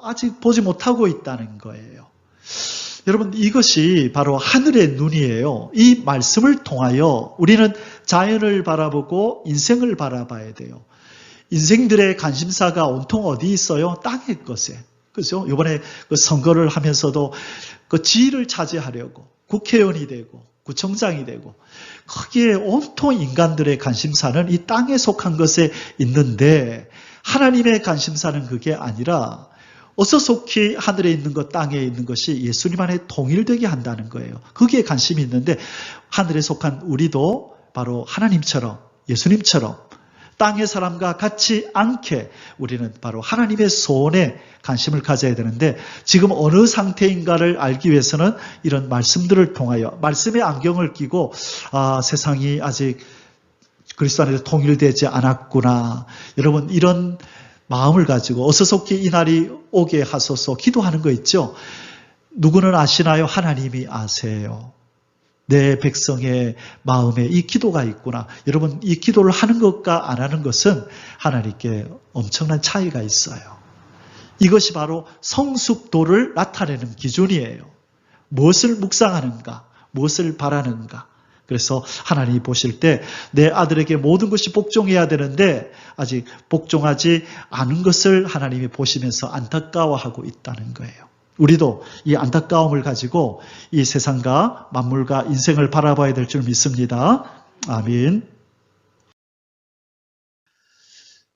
아직 보지 못하고 있다는 거예요. 여러분, 이것이 바로 하늘의 눈이에요. 이 말씀을 통하여 우리는 자연을 바라보고 인생을 바라봐야 돼요. 인생들의 관심사가 온통 어디 있어요? 땅의 것에. 그죠? 이번에 그 선거를 하면서도 그 지위를 차지하려고 국회의원이 되고 구청장이 되고 거기에 온통 인간들의 관심사는 이 땅에 속한 것에 있는데 하나님의 관심사는 그게 아니라 어서 속히 하늘에 있는 것, 땅에 있는 것이 예수님 안에 통일되게 한다는 거예요. 거기에 관심이 있는데 하늘에 속한 우리도 바로 하나님처럼, 예수님처럼 땅의 사람과 같지 않게 우리는 바로 하나님의 소원에 관심을 가져야 되는데 지금 어느 상태인가를 알기 위해서는 이런 말씀들을 통하여 말씀의 안경을 끼고 세상이 아직 그리스도 안에서 통일되지 않았구나. 여러분, 이런 마음을 가지고 어서 속히 이 날이 오게 하소서 기도하는 거 있죠. 누구는 아시나요? 하나님이 아세요. 내 백성의 마음에 이 기도가 있구나. 여러분, 이 기도를 하는 것과 안 하는 것은 하나님께 엄청난 차이가 있어요. 이것이 바로 성숙도를 나타내는 기준이에요. 무엇을 묵상하는가, 무엇을 바라는가. 그래서 하나님이 보실 때 내 아들에게 모든 것이 복종해야 되는데 아직 복종하지 않은 것을 하나님이 보시면서 안타까워하고 있다는 거예요. 우리도 이 안타까움을 가지고 이 세상과 만물과 인생을 바라봐야 될 줄 믿습니다. 아멘.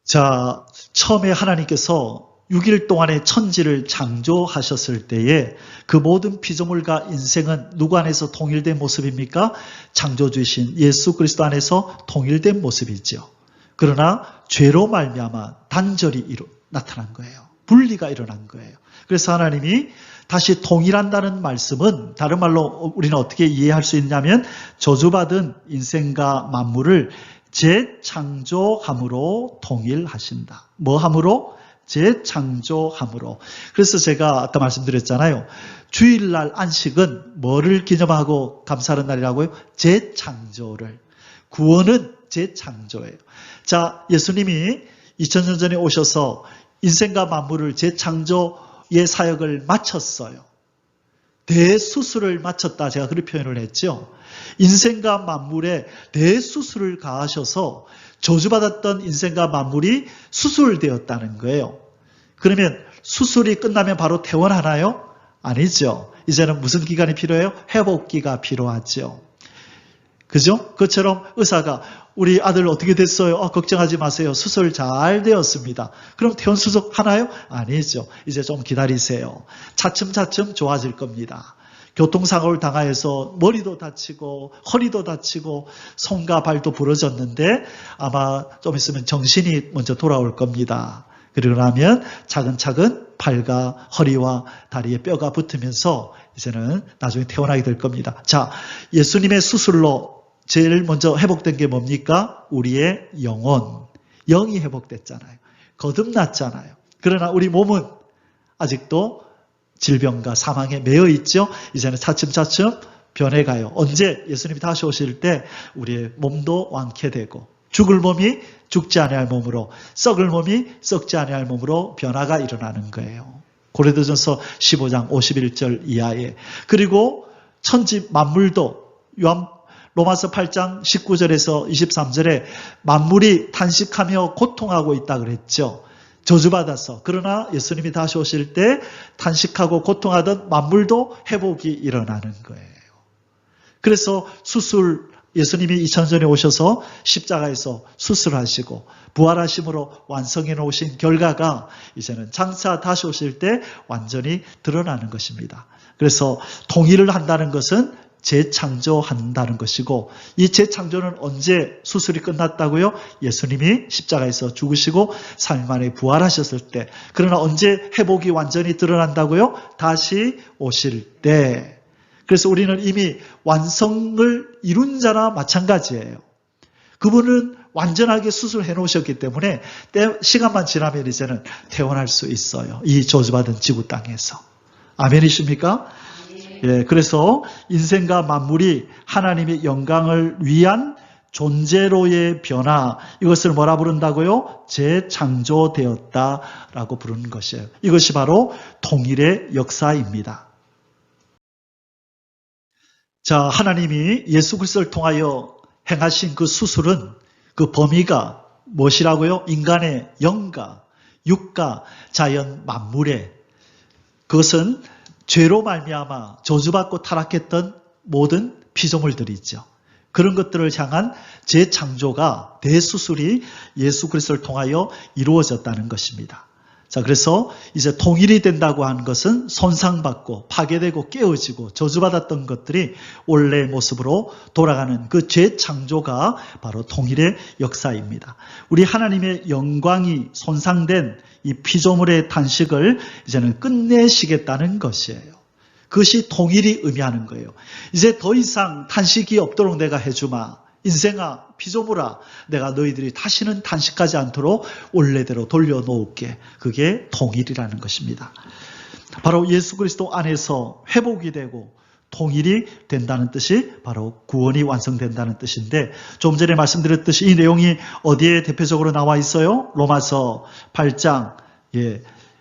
자, 처음에 하나님께서 6일 동안의 천지를 창조하셨을 때에 그 모든 피조물과 인생은 누구 안에서 통일된 모습입니까? 창조주이신 예수 그리스도 안에서 통일된 모습이죠. 그러나 죄로 말미암아 단절이 나타난 거예요. 분리가 일어난 거예요. 그래서 하나님이 다시 통일한다는 말씀은 다른 말로 우리는 어떻게 이해할 수 있냐면 저주받은 인생과 만물을 재창조함으로 통일하신다. 뭐 함으로? 재창조함으로. 그래서 제가 아까 말씀드렸잖아요. 주일날 안식은 뭐를 기념하고 감사하는 날이라고요? 재창조를. 구원은 재창조예요. 자, 예수님이 2000년 전에 오셔서 인생과 만물을 재창조의 사역을 마쳤어요. 대수술을 마쳤다. 제가 그렇게 표현을 했죠. 인생과 만물에 대수술을 가하셔서 저주받았던 인생과 만물이 수술되었다는 거예요. 그러면 수술이 끝나면 바로 퇴원하나요? 아니죠. 이제는 무슨 기간이 필요해요? 회복기가 필요하죠. 그죠? 그처럼 의사가 우리 아들 어떻게 됐어요? 걱정하지 마세요. 수술 잘 되었습니다. 그럼 퇴원 수술 하나요? 아니죠. 이제 좀 기다리세요. 차츰차츰 좋아질 겁니다. 교통사고를 당하여서 머리도 다치고 허리도 다치고 손과 발도 부러졌는데 아마 좀 있으면 정신이 먼저 돌아올 겁니다. 그리고 나면 차근차근 팔과 허리와 다리에 뼈가 붙으면서 이제는 나중에 태어나게 될 겁니다. 자, 예수님의 수술로 제일 먼저 회복된 게 뭡니까? 우리의 영혼. 영이 회복됐잖아요. 거듭났잖아요. 그러나 우리 몸은 아직도 질병과 사망에 매여 있죠. 이제는 차츰차츰 변해가요. 언제 예수님이 다시 오실 때 우리의 몸도 완쾌되고 죽을 몸이 죽지 아니할 몸으로 썩을 몸이 썩지 아니할 몸으로 변화가 일어나는 거예요. 고린도전서 15장 51절 이하에. 그리고 천지 만물도 로마서 8장 19절에서 23절에 만물이 탄식하며 고통하고 있다 그랬죠. 저주받아서. 그러나 예수님이 다시 오실 때 탄식하고 고통하던 만물도 회복이 일어나는 거예요. 그래서 예수님이 2000년 전에 오셔서 십자가에서 수술하시고 부활하심으로 완성해 놓으신 결과가 이제는 장차 다시 오실 때 완전히 드러나는 것입니다. 그래서 통일을 한다는 것은 재창조한다는 것이고 이 재창조는 언제 수술이 끝났다고요? 예수님이 십자가에서 죽으시고 3일 만에 부활하셨을 때. 그러나 언제 회복이 완전히 드러난다고요? 다시 오실 때. 그래서 우리는 이미 완성을 이룬 자나 마찬가지예요. 그분은 완전하게 수술해 놓으셨기 때문에 시간만 지나면 이제는 퇴원할 수 있어요. 이 저주받은 지구 땅에서. 아멘이십니까? 예, 그래서 인생과 만물이 하나님의 영광을 위한 존재로의 변화, 이것을 뭐라 부른다고요? 재창조되었다라고 부르는 것이에요. 이것이 바로 통일의 역사입니다. 자, 하나님이 예수 그리스도를 통하여 행하신 그 수술은 그 범위가 무엇이라고요? 인간의 영과 육과 자연 만물의, 그것은 죄로 말미암아 저주받고 타락했던 모든 피조물들이죠. 그런 것들을 향한 재창조가, 대수술이 예수 그리스도를 통하여 이루어졌다는 것입니다. 자, 그래서 이제 통일이 된다고 하는 것은 손상받고 파괴되고 깨어지고 저주받았던 것들이 원래의 모습으로 돌아가는 그 재창조가 바로 통일의 역사입니다. 우리 하나님의 영광이 손상된 이 피조물의 탄식을 이제는 끝내시겠다는 것이에요. 그것이 통일이 의미하는 거예요. 이제 더 이상 탄식이 없도록 내가 해주마. 인생아, 피조물아, 내가 너희들이 다시는 탄식하지 않도록 원래대로 돌려놓을게. 그게 통일이라는 것입니다. 바로 예수 그리스도 안에서 회복이 되고 통일이 된다는 뜻이 바로 구원이 완성된다는 뜻인데, 좀 전에 말씀드렸듯이 이 내용이 어디에 대표적으로 나와 있어요? 로마서 8장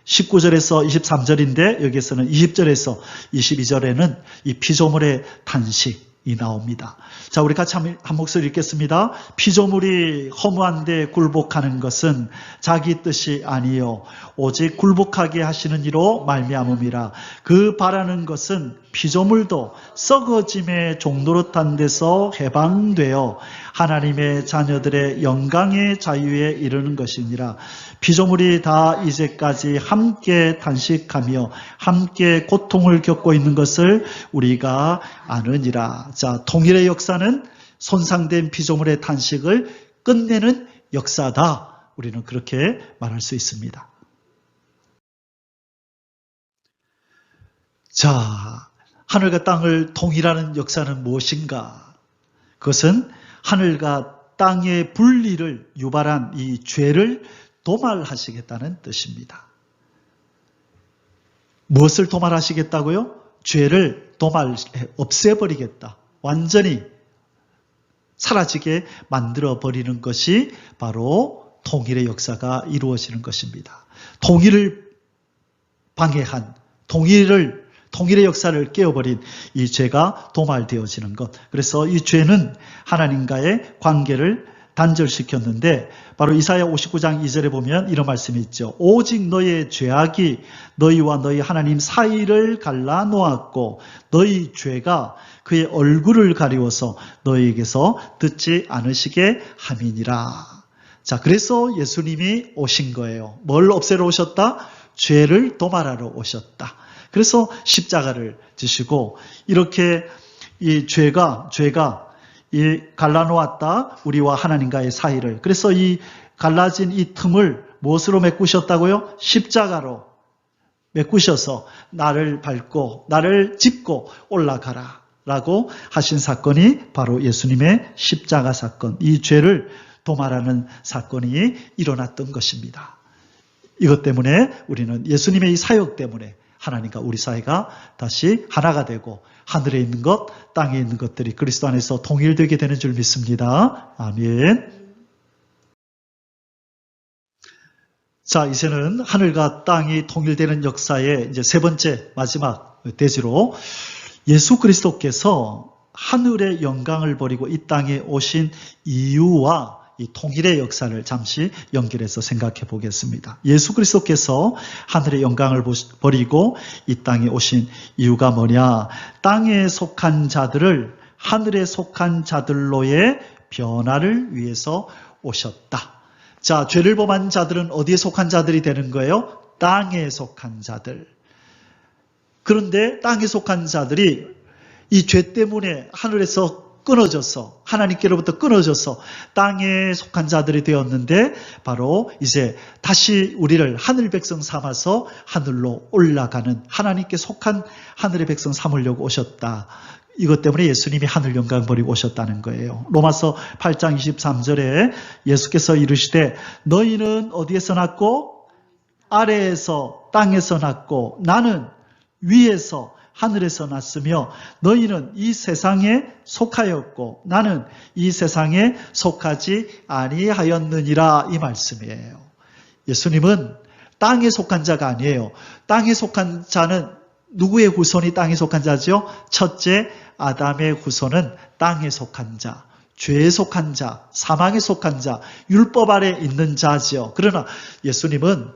19절에서 23절인데 여기에서는 20절에서 22절에는 이 피조물의 탄식, 나옵니다. 자, 우리 같이 한 목소리 읽겠습니다. 피조물이 허무한데 굴복하는 것은 자기 뜻이 아니요 오직 굴복하게 하시는 이로 말미암음이라. 그 바라는 것은 피조물도 썩어짐의 종노릇한 데서 해방되어 하나님의 자녀들의 영광의 자유에 이르는 것이니라. 피조물이 다 이제까지 함께 단식하며 함께 고통을 겪고 있는 것을 우리가 아느니라. 자, 통일의 역사는 손상된 피조물의 탄식을 끝내는 역사다. 우리는 그렇게 말할 수 있습니다. 자, 하늘과 땅을 통일하는 역사는 무엇인가? 그것은 하늘과 땅의 분리를 유발한 이 죄를 도말하시겠다는 뜻입니다. 무엇을 도말하시겠다고요? 죄를 없애버리겠다. 완전히 사라지게 만들어버리는 것이 바로 통일의 역사가 이루어지는 것입니다. 통일을 방해한, 통일의 역사를 깨어버린 이 죄가 도말되어지는 것. 그래서 이 죄는 하나님과의 관계를 단절시켰는데 바로 이사야 59장 2절에 보면 이런 말씀이 있죠. 오직 너의 죄악이 너희와 너희 하나님 사이를 갈라놓았고 너희 죄가 그의 얼굴을 가리워서 너희에게서 듣지 않으시게 함이니라. 자, 그래서 예수님이 오신 거예요. 뭘 없애러 오셨다? 죄를 도말하러 오셨다. 그래서 십자가를 지시고 이렇게 이 죄가 이 갈라놓았다. 우리와 하나님과의 사이를. 그래서 이 갈라진 이 틈을 무엇으로 메꾸셨다고요? 십자가로 메꾸셔서 나를 밟고 나를 짚고 올라가라 라고 하신 사건이 바로 예수님의 십자가 사건, 이 죄를 도말하는 사건이 일어났던 것입니다. 이것 때문에 우리는 예수님의 이 사역 때문에 하나님과 우리 사이가 다시 하나가 되고 하늘에 있는 것, 땅에 있는 것들이 그리스도 안에서 통일되게 되는 줄 믿습니다. 아멘. 자, 이제는 하늘과 땅이 통일되는 역사의 이제 세 번째 마지막 대지로 예수 그리스도께서 하늘의 영광을 버리고 이 땅에 오신 이유와 이 통일의 역사를 잠시 연결해서 생각해 보겠습니다. 예수 그리스도께서 하늘의 영광을 버리고 이 땅에 오신 이유가 뭐냐? 땅에 속한 자들을 하늘에 속한 자들로의 변화를 위해서 오셨다. 자, 죄를 범한 자들은 어디에 속한 자들이 되는 거예요? 땅에 속한 자들. 그런데 땅에 속한 자들이 이 죄 때문에 하늘에서 끊어져서 하나님께로부터 끊어져서 땅에 속한 자들이 되었는데 바로 이제 다시 우리를 하늘 백성 삼아서 하늘로 올라가는 하나님께 속한 하늘의 백성 삼으려고 오셨다. 이것 때문에 예수님이 하늘 영광 버리고 오셨다는 거예요. 로마서 8장 23절에 예수께서 이르시되 너희는 어디에서 났고 아래에서 땅에서 났고 나는 위에서 하늘에서 났으며 너희는 이 세상에 속하였고 나는 이 세상에 속하지 아니하였느니라. 이 말씀이에요. 예수님은 땅에 속한 자가 아니에요. 땅에 속한 자는 누구의 후손이 땅에 속한 자죠? 첫째 아담의 후손은 땅에 속한 자, 죄에 속한 자, 사망에 속한 자, 율법 아래 있는 자죠. 그러나 예수님은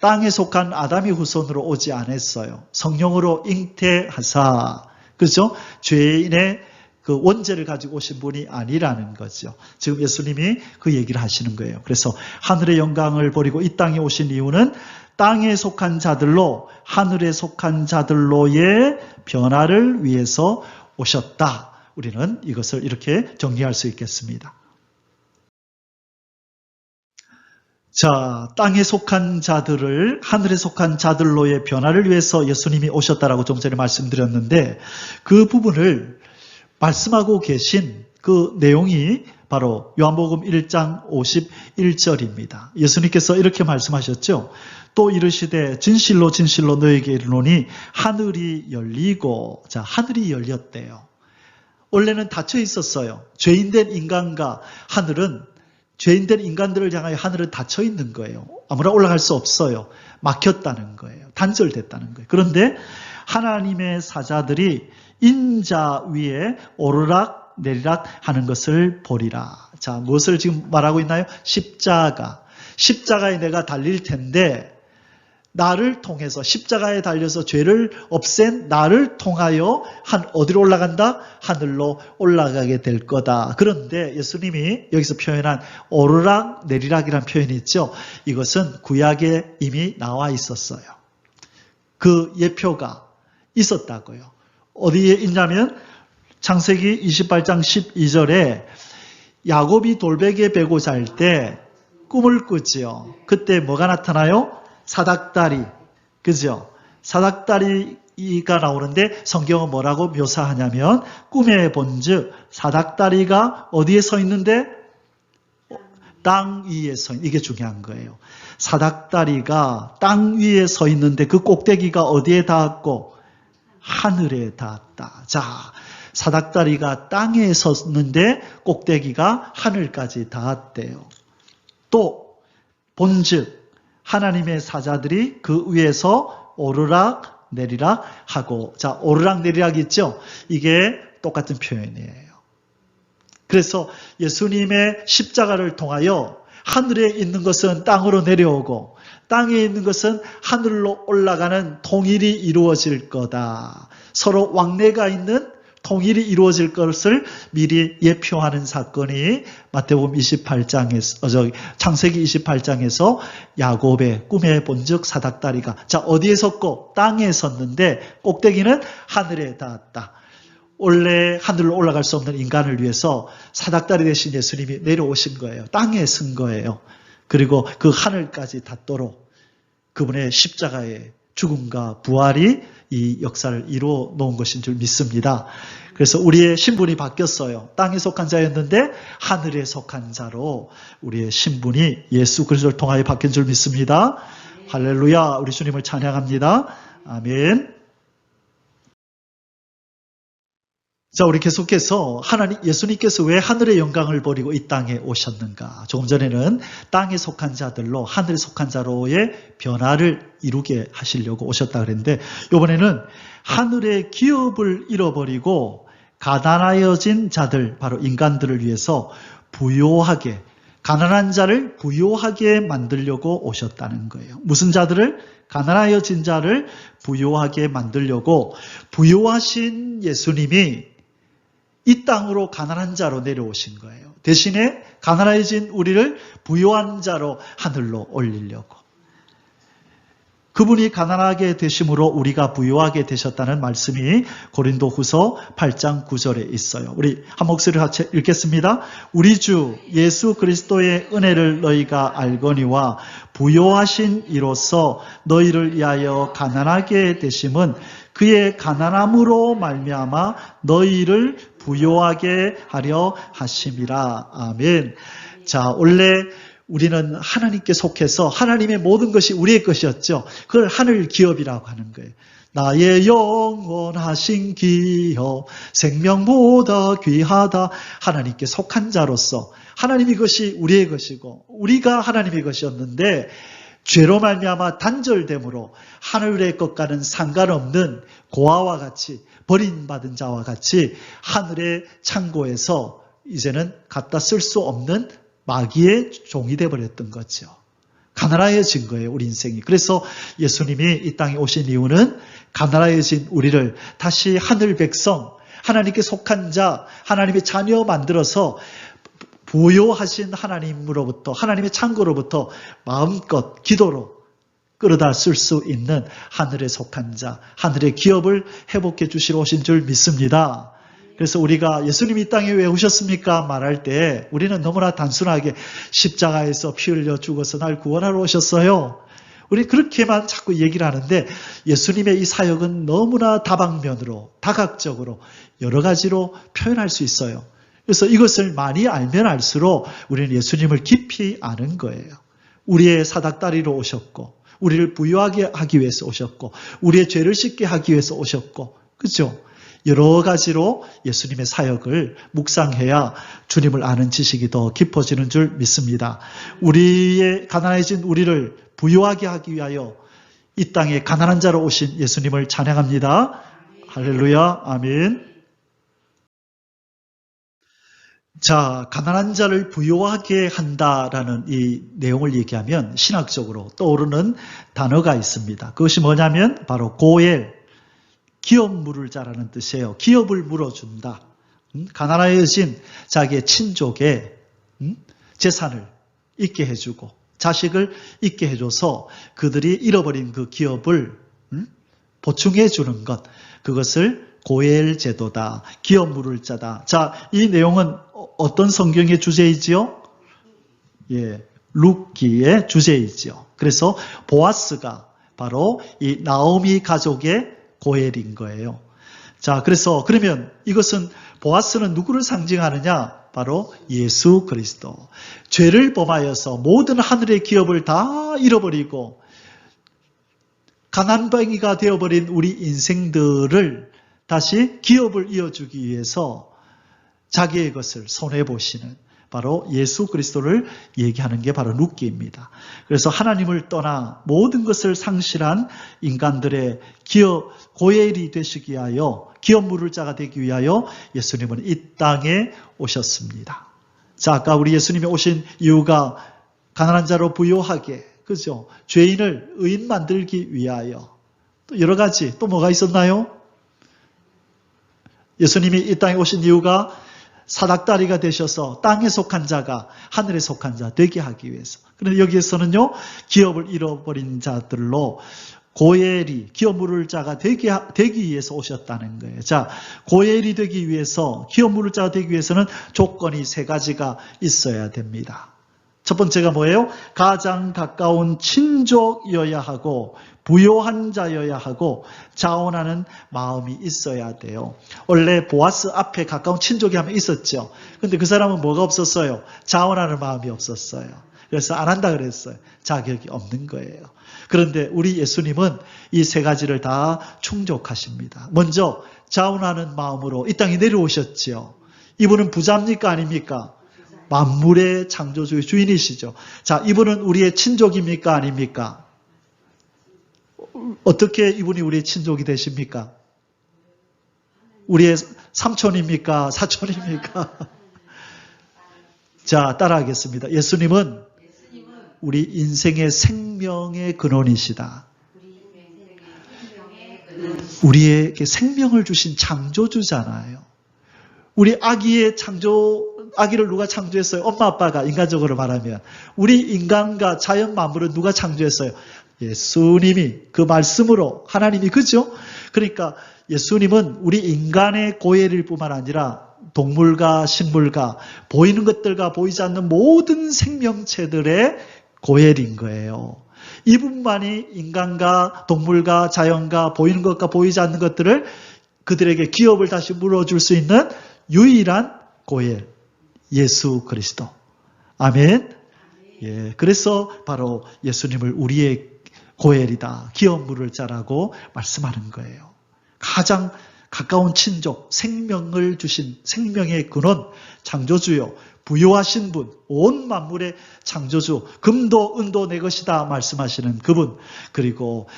땅에 속한 아담의 후손으로 오지 않았어요. 성령으로 잉태하사, 그렇죠? 죄인의 그 원죄를 가지고 오신 분이 아니라는 거죠. 지금 예수님이 그 얘기를 하시는 거예요. 그래서 하늘의 영광을 버리고 이 땅에 오신 이유는 땅에 속한 자들로 하늘에 속한 자들로의 변화를 위해서 오셨다. 우리는 이것을 이렇게 정리할 수 있겠습니다. 자, 땅에 속한 자들을 하늘에 속한 자들로의 변화를 위해서 예수님이 오셨다라고 좀 전에 말씀드렸는데 그 부분을 말씀하고 계신 그 내용이 바로 요한복음 1장 51절입니다. 예수님께서 이렇게 말씀하셨죠. 또 이르시되 진실로 진실로 너에게 이르노니 하늘이 열리고, 자, 하늘이 열렸대요. 원래는 닫혀 있었어요. 죄인된 인간과 하늘은, 죄인된 인간들을 향하여 하늘은 닫혀 있는 거예요. 아무나 올라갈 수 없어요. 막혔다는 거예요. 단절됐다는 거예요. 그런데 하나님의 사자들이 인자 위에 오르락 내리락 하는 것을 보리라. 자, 무엇을 지금 말하고 있나요? 십자가. 십자가에 내가 달릴 텐데 나를 통해서 십자가에 달려서 죄를 없앤 나를 통하여 어디로 올라간다? 하늘로 올라가게 될 거다. 그런데 예수님이 여기서 표현한 오르락 내리락이라는 표현이 있죠. 이것은 구약에 이미 나와 있었어요. 그 예표가 있었다고요. 어디에 있냐면 창세기 28장 12절에 야곱이 돌베개 베고 잘 때 꿈을 꾸지요. 그때 뭐가 나타나요? 사닥다리, 그죠? 사닥다리가 나오는데 성경은 뭐라고 묘사하냐면 꿈에 본즉 사닥다리가 어디에 서 있는데? 땅 위에 서 있는, 이게 중요한 거예요. 사닥다리가 땅 위에 서 있는데 그 꼭대기가 어디에 닿았고? 하늘에 닿았다. 자, 사닥다리가 땅에 섰는데 꼭대기가 하늘까지 닿았대요. 또 본즉 하나님의 사자들이 그 위에서 오르락 내리락 하고, 자, 오르락 내리락 있죠? 이게 똑같은 표현이에요. 그래서 예수님의 십자가를 통하여 하늘에 있는 것은 땅으로 내려오고 땅에 있는 것은 하늘로 올라가는 통일이 이루어질 거다. 서로 왕래가 있는 통일이 이루어질 것을 미리 예표하는 사건이 마태복음 28장에서, 창세기 28장에서 야곱의 꿈에 본즉 사닥다리가, 자, 어디에 섰고? 땅에 섰는데 꼭대기는 하늘에 닿았다. 원래 하늘로 올라갈 수 없는 인간을 위해서 사닥다리 대신 예수님이 내려오신 거예요. 땅에 선 거예요. 그리고 그 하늘까지 닿도록 그분의 십자가의 죽음과 부활이 이 역사를 이루어 놓은 것인 줄 믿습니다. 그래서 우리의 신분이 바뀌었어요. 땅에 속한 자였는데 하늘에 속한 자로 우리의 신분이 예수 그리스도를 통하여 바뀐 줄 믿습니다. 할렐루야. 우리 주님을 찬양합니다. 아멘. 자, 우리 계속해서 예수님께서 왜 하늘의 영광을 버리고 이 땅에 오셨는가? 조금 전에는 땅에 속한 자들로 하늘에 속한 자로의 변화를 이루게 하시려고 오셨다 그랬는데, 이번에는 하늘의 기업을 잃어버리고 가난하여진 자들, 바로 인간들을 위해서 부요하게, 가난한 자를 부요하게 만들려고 오셨다는 거예요. 무슨 자들을? 가난하여진 자를 부요하게 만들려고 부요하신 예수님이 이 땅으로 가난한 자로 내려오신 거예요. 대신에 가난해진 우리를 부요한 자로 하늘로 올리려고. 그분이 가난하게 되심으로 우리가 부요하게 되셨다는 말씀이 고린도후서 8장 9절에 있어요. 우리 한 목소리 같이 읽겠습니다. 우리 주 예수 그리스도의 은혜를 너희가 알거니와 부요하신 이로써 너희를 위하여 가난하게 되심은 그의 가난함으로 말미암아 너희를 부요하게 하려 하심이라. 아멘. 자, 원래 우리는 하나님께 속해서 하나님의 모든 것이 우리의 것이었죠. 그걸 하늘 기업이라고 하는 거예요. 나의 영원하신 기업, 생명보다 귀하다. 하나님께 속한 자로서 하나님 이것이 우리의 것이고 우리가 하나님의 것이었는데 죄로 말미암아 단절됨으로 하늘의 것과는 상관없는 고아와 같이 버림받은 자와 같이 하늘의 창고에서 이제는 갖다 쓸 수 없는 마귀의 종이 되어버렸던 거죠. 가난해진 거예요, 우리 인생이. 그래서 예수님이 이 땅에 오신 이유는 가난해진 우리를 다시 하늘 백성, 하나님께 속한 자, 하나님의 자녀 만들어서 부요하신 하나님으로부터, 하나님의 창고로부터 마음껏 기도로 끌어다 쓸 수 있는 하늘에 속한 자, 하늘의 기업을 회복해 주시러 오신 줄 믿습니다. 그래서 우리가 예수님이 이 땅에 왜 오셨습니까? 말할 때 우리는 너무나 단순하게 십자가에서 피 흘려 죽어서 날 구원하러 오셨어요. 우리 그렇게만 자꾸 얘기를 하는데 예수님의 이 사역은 너무나 다방면으로, 다각적으로 여러 가지로 표현할 수 있어요. 그래서 이것을 많이 알면 알수록 우리는 예수님을 깊이 아는 거예요. 우리의 사닥다리로 오셨고, 우리를 부유하게 하기 위해서 오셨고, 우리의 죄를 씻게 하기 위해서 오셨고, 그렇죠? 여러 가지로 예수님의 사역을 묵상해야 주님을 아는 지식이 더 깊어지는 줄 믿습니다. 우리의 가난해진 우리를 부유하게 하기 위하여 이 땅에 가난한 자로 오신 예수님을 찬양합니다. 할렐루야. 아멘. 자, 가난한 자를 부유하게 한다라는 이 내용을 얘기하면 신학적으로 떠오르는 단어가 있습니다. 그것이 뭐냐면 바로 고엘, 기업 물을 자라는 뜻이에요. 기업을 물어준다. 가난해진 자기의 친족의 재산을 있게 해주고 자식을 있게 해줘서 그들이 잃어버린 그 기업을 보충해 주는 것, 그것을 고엘 제도다. 기업 물을 자다. 자, 이 내용은 어떤 성경의 주제이지요? 예, 룻기의 주제이지요. 그래서 보아스가 바로 이 나오미 가족의 고엘인 거예요. 자, 그래서 그러면 이것은 보아스는 누구를 상징하느냐? 바로 예수 그리스도. 죄를 범하여서 모든 하늘의 기업을 다 잃어버리고 가난뱅이가 되어버린 우리 인생들을 다시 기업을 이어주기 위해서 자기의 것을 손해보시는 바로 예수 그리스도를 얘기하는 게 바로 룻기입니다. 그래서 하나님을 떠나 모든 것을 상실한 인간들의 기업, 고엘이 되시기 위하여 기업 물을 자가 되기 위하여 예수님은 이 땅에 오셨습니다. 자, 아까 우리 예수님이 오신 이유가 가난한 자로 부유하게, 그죠? 죄인을 의인 만들기 위하여. 또 여러 가지, 또 뭐가 있었나요? 예수님이 이 땅에 오신 이유가 사닥다리가 되셔서 땅에 속한 자가 하늘에 속한 자 되게 하기 위해서. 그런데 여기에서는요, 기업을 잃어버린 자들로 고엘이 기업 물을 자가 되기 위해서 오셨다는 거예요. 자, 고엘이 되기 위해서, 기업 물을 자가 되기 위해서는 조건이 세 가지가 있어야 됩니다. 첫 번째가 뭐예요? 가장 가까운 친족이어야 하고 부요한 자여야 하고 자원하는 마음이 있어야 돼요. 원래 보아스 앞에 가까운 친족이 하면 있었죠. 근데 그 사람은 뭐가 없었어요? 자원하는 마음이 없었어요. 그래서 안 한다 그랬어요. 자격이 없는 거예요. 그런데 우리 예수님은 이 세 가지를 다 충족하십니다. 먼저 자원하는 마음으로 이 땅에 내려오셨죠. 이분은 부자입니까? 아닙니까? 만물의 창조주의 주인이시죠. 자, 이분은 우리의 친족입니까? 아닙니까? 어떻게 이분이 우리의 친족이 되십니까? 우리의 삼촌입니까? 사촌입니까? 자, 따라하겠습니다. 예수님은 우리 인생의 생명의 근원이시다. 우리에게 생명을 주신 창조주잖아요. 우리 아기를 누가 창조했어요? 엄마 아빠가, 인간적으로 말하면. 우리 인간과 자연 만물은 누가 창조했어요? 예수님이, 그 말씀으로 하나님이, 그죠? 그러니까 예수님은 우리 인간의 고엘일 뿐만 아니라 동물과 식물과 보이는 것들과 보이지 않는 모든 생명체들의 고엘인 거예요. 이분만이 인간과 동물과 자연과 보이는 것과 보이지 않는 것들을 그들에게 기업을 다시 물어줄 수 있는 유일한 고엘, 예수 그리스도. 아멘. 예, 그래서 바로 예수님을 우리의 고엘이다, 기업 물을 자라고 말씀하는 거예요. 가장 가까운 친족, 생명을 주신 생명의 근원, 창조주요, 부유하신 분, 온 만물의 창조주, 금도 은도 내 것이다 말씀하시는 그분, 그리고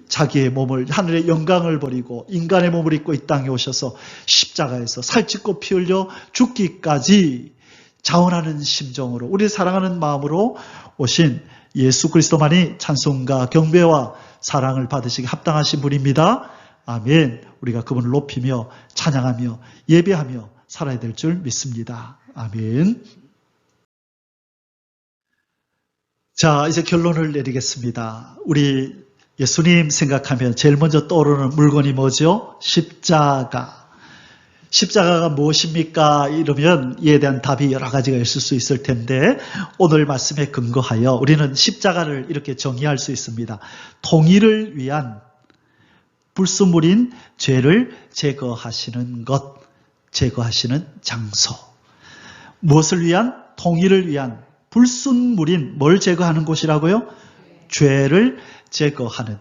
자기의 몸을, 하늘의 영광을 버리고 인간의 몸을 입고 이 땅에 오셔서 십자가에서 살찌고 피 흘려 죽기까지 자원하는 심정으로, 우리 사랑하는 마음으로 오신 예수 그리스도만이 찬송과 경배와 사랑을 받으시기 합당하신 분입니다. 아멘. 우리가 그분을 높이며 찬양하며 예배하며 살아야 될 줄 믿습니다. 아멘. 자, 이제 결론을 내리겠습니다. 우리 예수님 생각하면 제일 먼저 떠오르는 물건이 뭐죠? 십자가. 십자가가 무엇입니까? 이러면 이에 대한 답이 여러 가지가 있을 수 있을 텐데 오늘 말씀에 근거하여 우리는 십자가를 이렇게 정의할 수 있습니다. 통일을 위한 불순물인 죄를 제거하시는 것, 제거하시는 장소. 무엇을 위한? 통일을 위한 불순물인 뭘 제거하는 곳이라고요? 죄를 제거하는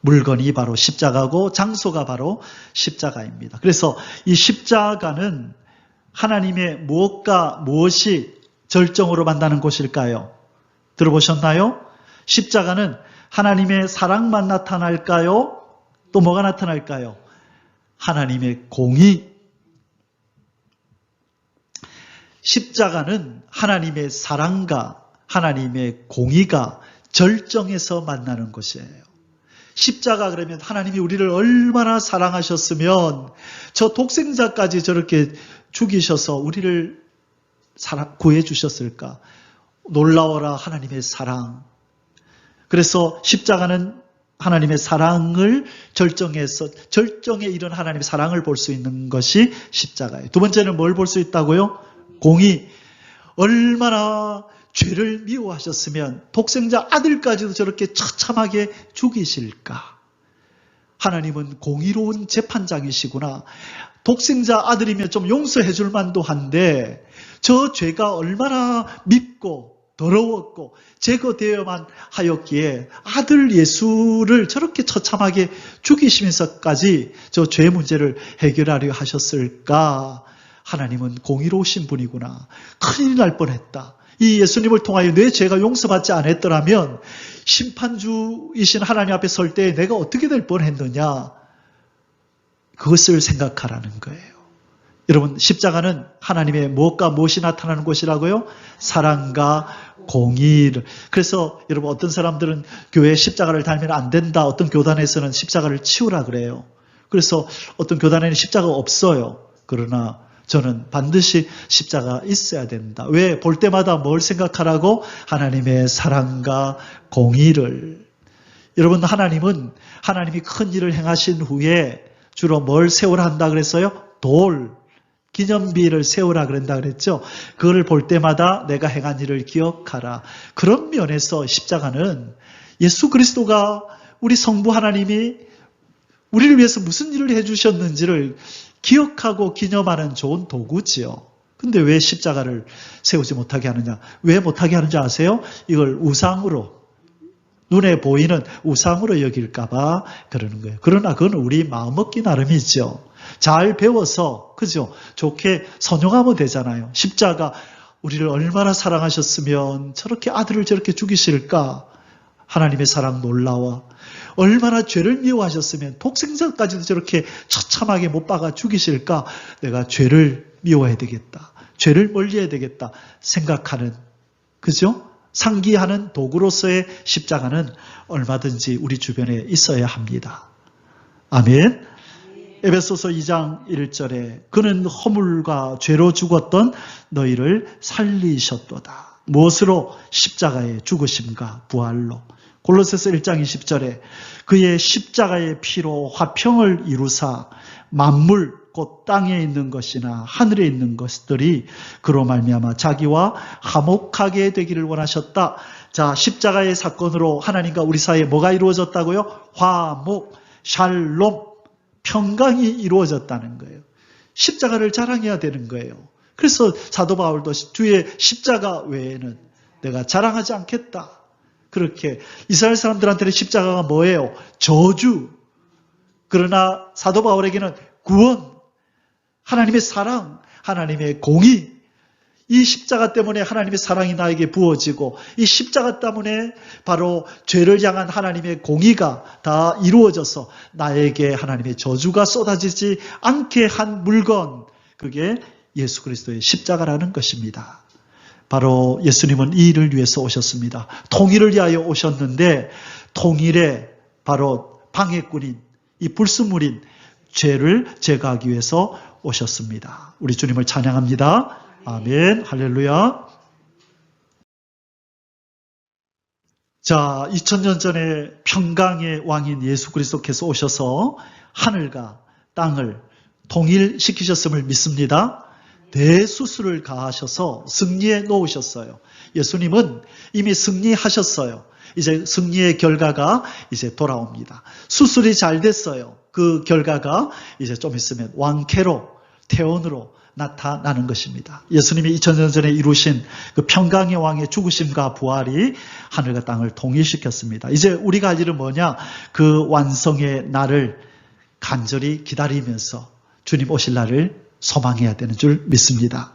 물건이 바로 십자가고 장소가 바로 십자가입니다. 그래서 이 십자가는 하나님의 무엇과 무엇이 절정으로 만나는 곳일까요? 들어보셨나요? 십자가는 하나님의 사랑만 나타날까요? 또 뭐가 나타날까요? 하나님의 공의. 십자가는 하나님의 사랑과 하나님의 공의가 절정에서 만나는 곳이에요. 십자가 그러면 하나님이 우리를 얼마나 사랑하셨으면 저 독생자까지 저렇게 죽이셔서 우리를 구해 주셨을까? 놀라워라 하나님의 사랑. 그래서 십자가는 하나님의 사랑을 절정에 이른 하나님의 사랑을 볼 수 있는 것이 십자가예요. 두 번째는 뭘 볼 수 있다고요? 공의. 얼마나 죄를 미워하셨으면 독생자 아들까지도 저렇게 처참하게 죽이실까? 하나님은 공의로운 재판장이시구나. 독생자 아들이면 좀 용서해 줄 만도 한데 저 죄가 얼마나 밉고 더러웠고 제거되어야만 하였기에 아들 예수를 저렇게 처참하게 죽이시면서까지 저 죄 문제를 해결하려 하셨을까? 하나님은 공의로우신 분이구나. 큰일 날 뻔했다. 이 예수님을 통하여 내 죄가 용서받지 않았더라면 심판주이신 하나님 앞에 설 때 내가 어떻게 될 뻔했느냐. 그것을 생각하라는 거예요. 여러분, 십자가는 하나님의 무엇과 무엇이 나타나는 곳이라고요? 사랑과 공의를. 그래서 여러분, 어떤 사람들은 교회에 십자가를 달면 안 된다. 어떤 교단에서는 십자가를 치우라 그래요. 그래서 어떤 교단에는 십자가가 없어요. 그러나 저는 반드시 십자가 있어야 된다. 왜? 볼 때마다 뭘 생각하라고? 하나님의 사랑과 공의를. 여러분, 하나님이 큰 일을 행하신 후에 주로 뭘 세우라 한다 그랬어요? 기념비를 세우라 그런다 그랬죠. 그거를 볼 때마다 내가 행한 일을 기억하라. 그런 면에서 십자가는 예수 그리스도가 우리 성부 하나님이 우리를 위해서 무슨 일을 해주셨는지를 기억하고 기념하는 좋은 도구지요. 근데 왜 십자가를 세우지 못하게 하느냐? 왜 못하게 하는지 아세요? 이걸 우상으로, 눈에 보이는 우상으로 여길까봐 그러는 거예요. 그러나 그건 우리 마음먹기 나름이죠. 잘 배워서, 그죠? 좋게 선용하면 되잖아요. 십자가, 우리를 얼마나 사랑하셨으면 저렇게 아들을 저렇게 죽이실까? 하나님의 사랑 놀라워. 얼마나 죄를 미워하셨으면 독생자까지도 저렇게 처참하게 못 박아 죽이실까? 내가 죄를 미워해야 되겠다. 죄를 멀리해야 되겠다. 생각하는, 그죠? 상기하는 도구로서의 십자가는 얼마든지 우리 주변에 있어야 합니다. 아멘. 에베소서 2장 1절에 그는 허물과 죄로 죽었던 너희를 살리셨도다. 무엇으로? 십자가의 죽으심과 부활로. 골로새서 1장 20절에 그의 십자가의 피로 화평을 이루사 만물 곧 땅에 있는 것이나 하늘에 있는 것들이 그로 말미암아 자기와 화목하게 되기를 원하셨다. 자, 십자가의 사건으로 하나님과 우리 사이에 뭐가 이루어졌다고요? 화목, 샬롬, 평강이 이루어졌다는 거예요. 십자가를 자랑해야 되는 거예요. 그래서 사도 바울도 주의 십자가 외에는 내가 자랑하지 않겠다. 그렇게 이스라엘 사람들한테는 십자가가 뭐예요? 저주. 그러나 사도 바울에게는 구원, 하나님의 사랑, 하나님의 공의. 이 십자가 때문에 하나님의 사랑이 나에게 부어지고 이 십자가 때문에 바로 죄를 향한 하나님의 공의가 다 이루어져서 나에게 하나님의 저주가 쏟아지지 않게 한 물건, 그게 예수 그리스도의 십자가라는 것입니다. 바로 예수님은 이 일을 위해서 오셨습니다. 통일을 위하여 오셨는데 통일에 바로 방해꾼인 이 불순물인 죄를 제거하기 위해서 오셨습니다. 우리 주님을 찬양합니다. 아멘, 할렐루야. 자, 2000년 전에 평강의 왕인 예수 그리스도께서 오셔서 하늘과 땅을 통일시키셨음을 믿습니다. 대수술을 가하셔서 승리해 놓으셨어요. 예수님은 이미 승리하셨어요. 이제 승리의 결과가 이제 돌아옵니다. 수술이 잘 됐어요. 그 결과가 이제 좀 있으면 왕쾌로, 태원으로 나타나는 것입니다. 예수님이 2000년 전에 이루신 그 평강의 왕의 죽으심과 부활이 하늘과 땅을 통일시켰습니다. 이제 우리가 할 일은 뭐냐? 그 완성의 날을 간절히 기다리면서 주님 오실 날을 소망해야 되는 줄 믿습니다.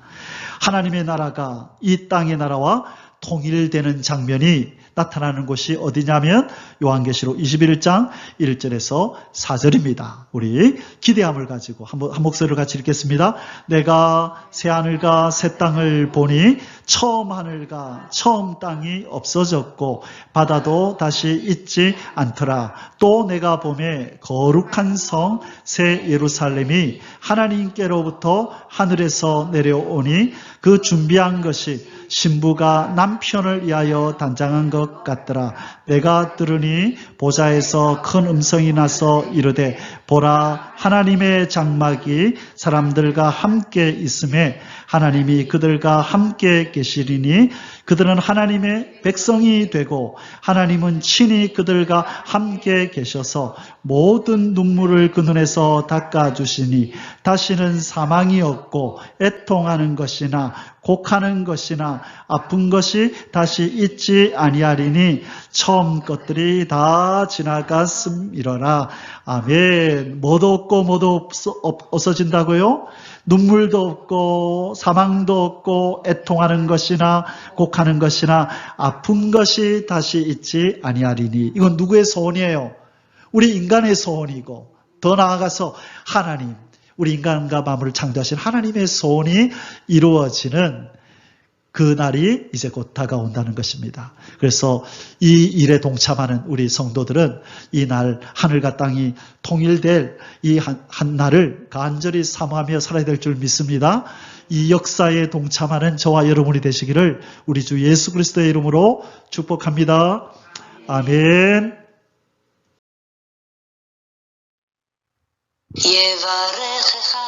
하나님의 나라가 이 땅의 나라와 통일되는 장면이 나타나는 곳이 어디냐면 요한계시록 21장 1절에서 4절입니다. 우리 기대함을 가지고 한 목소리를 같이 읽겠습니다. 내가 새 하늘과 새 땅을 보니 처음 하늘과 처음 땅이 없어졌고 바다도 다시 있지 않더라. 또 내가 보매 거룩한 성 새 예루살렘이 하나님께로부터 하늘에서 내려오니 그 준비한 것이 신부가 남편을 위하여 단장한 것 같더라. 내가 들으니 보좌에서 큰 음성이 나서 이르되 보라 하나님의 장막이 사람들과 함께 있음에 하나님이 그들과 함께 계시리니 그들은 하나님의 백성이 되고 하나님은 친히 그들과 함께 계셔서 모든 눈물을 그 눈에서 닦아주시니 다시는 사망이 없고 애통하는 것이나 곡하는 것이나 아픈 것이 다시 있지 아니하리니 처음 것들이 다 지나갔음이러라. 아멘. 뭐도 없고 뭐도 없어진다고요? 눈물도 없고 사망도 없고 애통하는 것이나 곡하는 것이나 아픈 것이 다시 있지 아니하리니. 이건 누구의 소원이에요? 우리 인간의 소원이고 더 나아가서 하나님, 우리 인간과 만물을 창조하신 하나님의 소원이 이루어지는 그 날이 이제 곧 다가온다는 것입니다. 그래서 이 일에 동참하는 우리 성도들은 이 날 하늘과 땅이 통일될 이 한 날을 간절히 사모하며 살아야 될 줄 믿습니다. 이 역사에 동참하는 저와 여러분이 되시기를 우리 주 예수 그리스도의 이름으로 축복합니다. 아멘. יברכך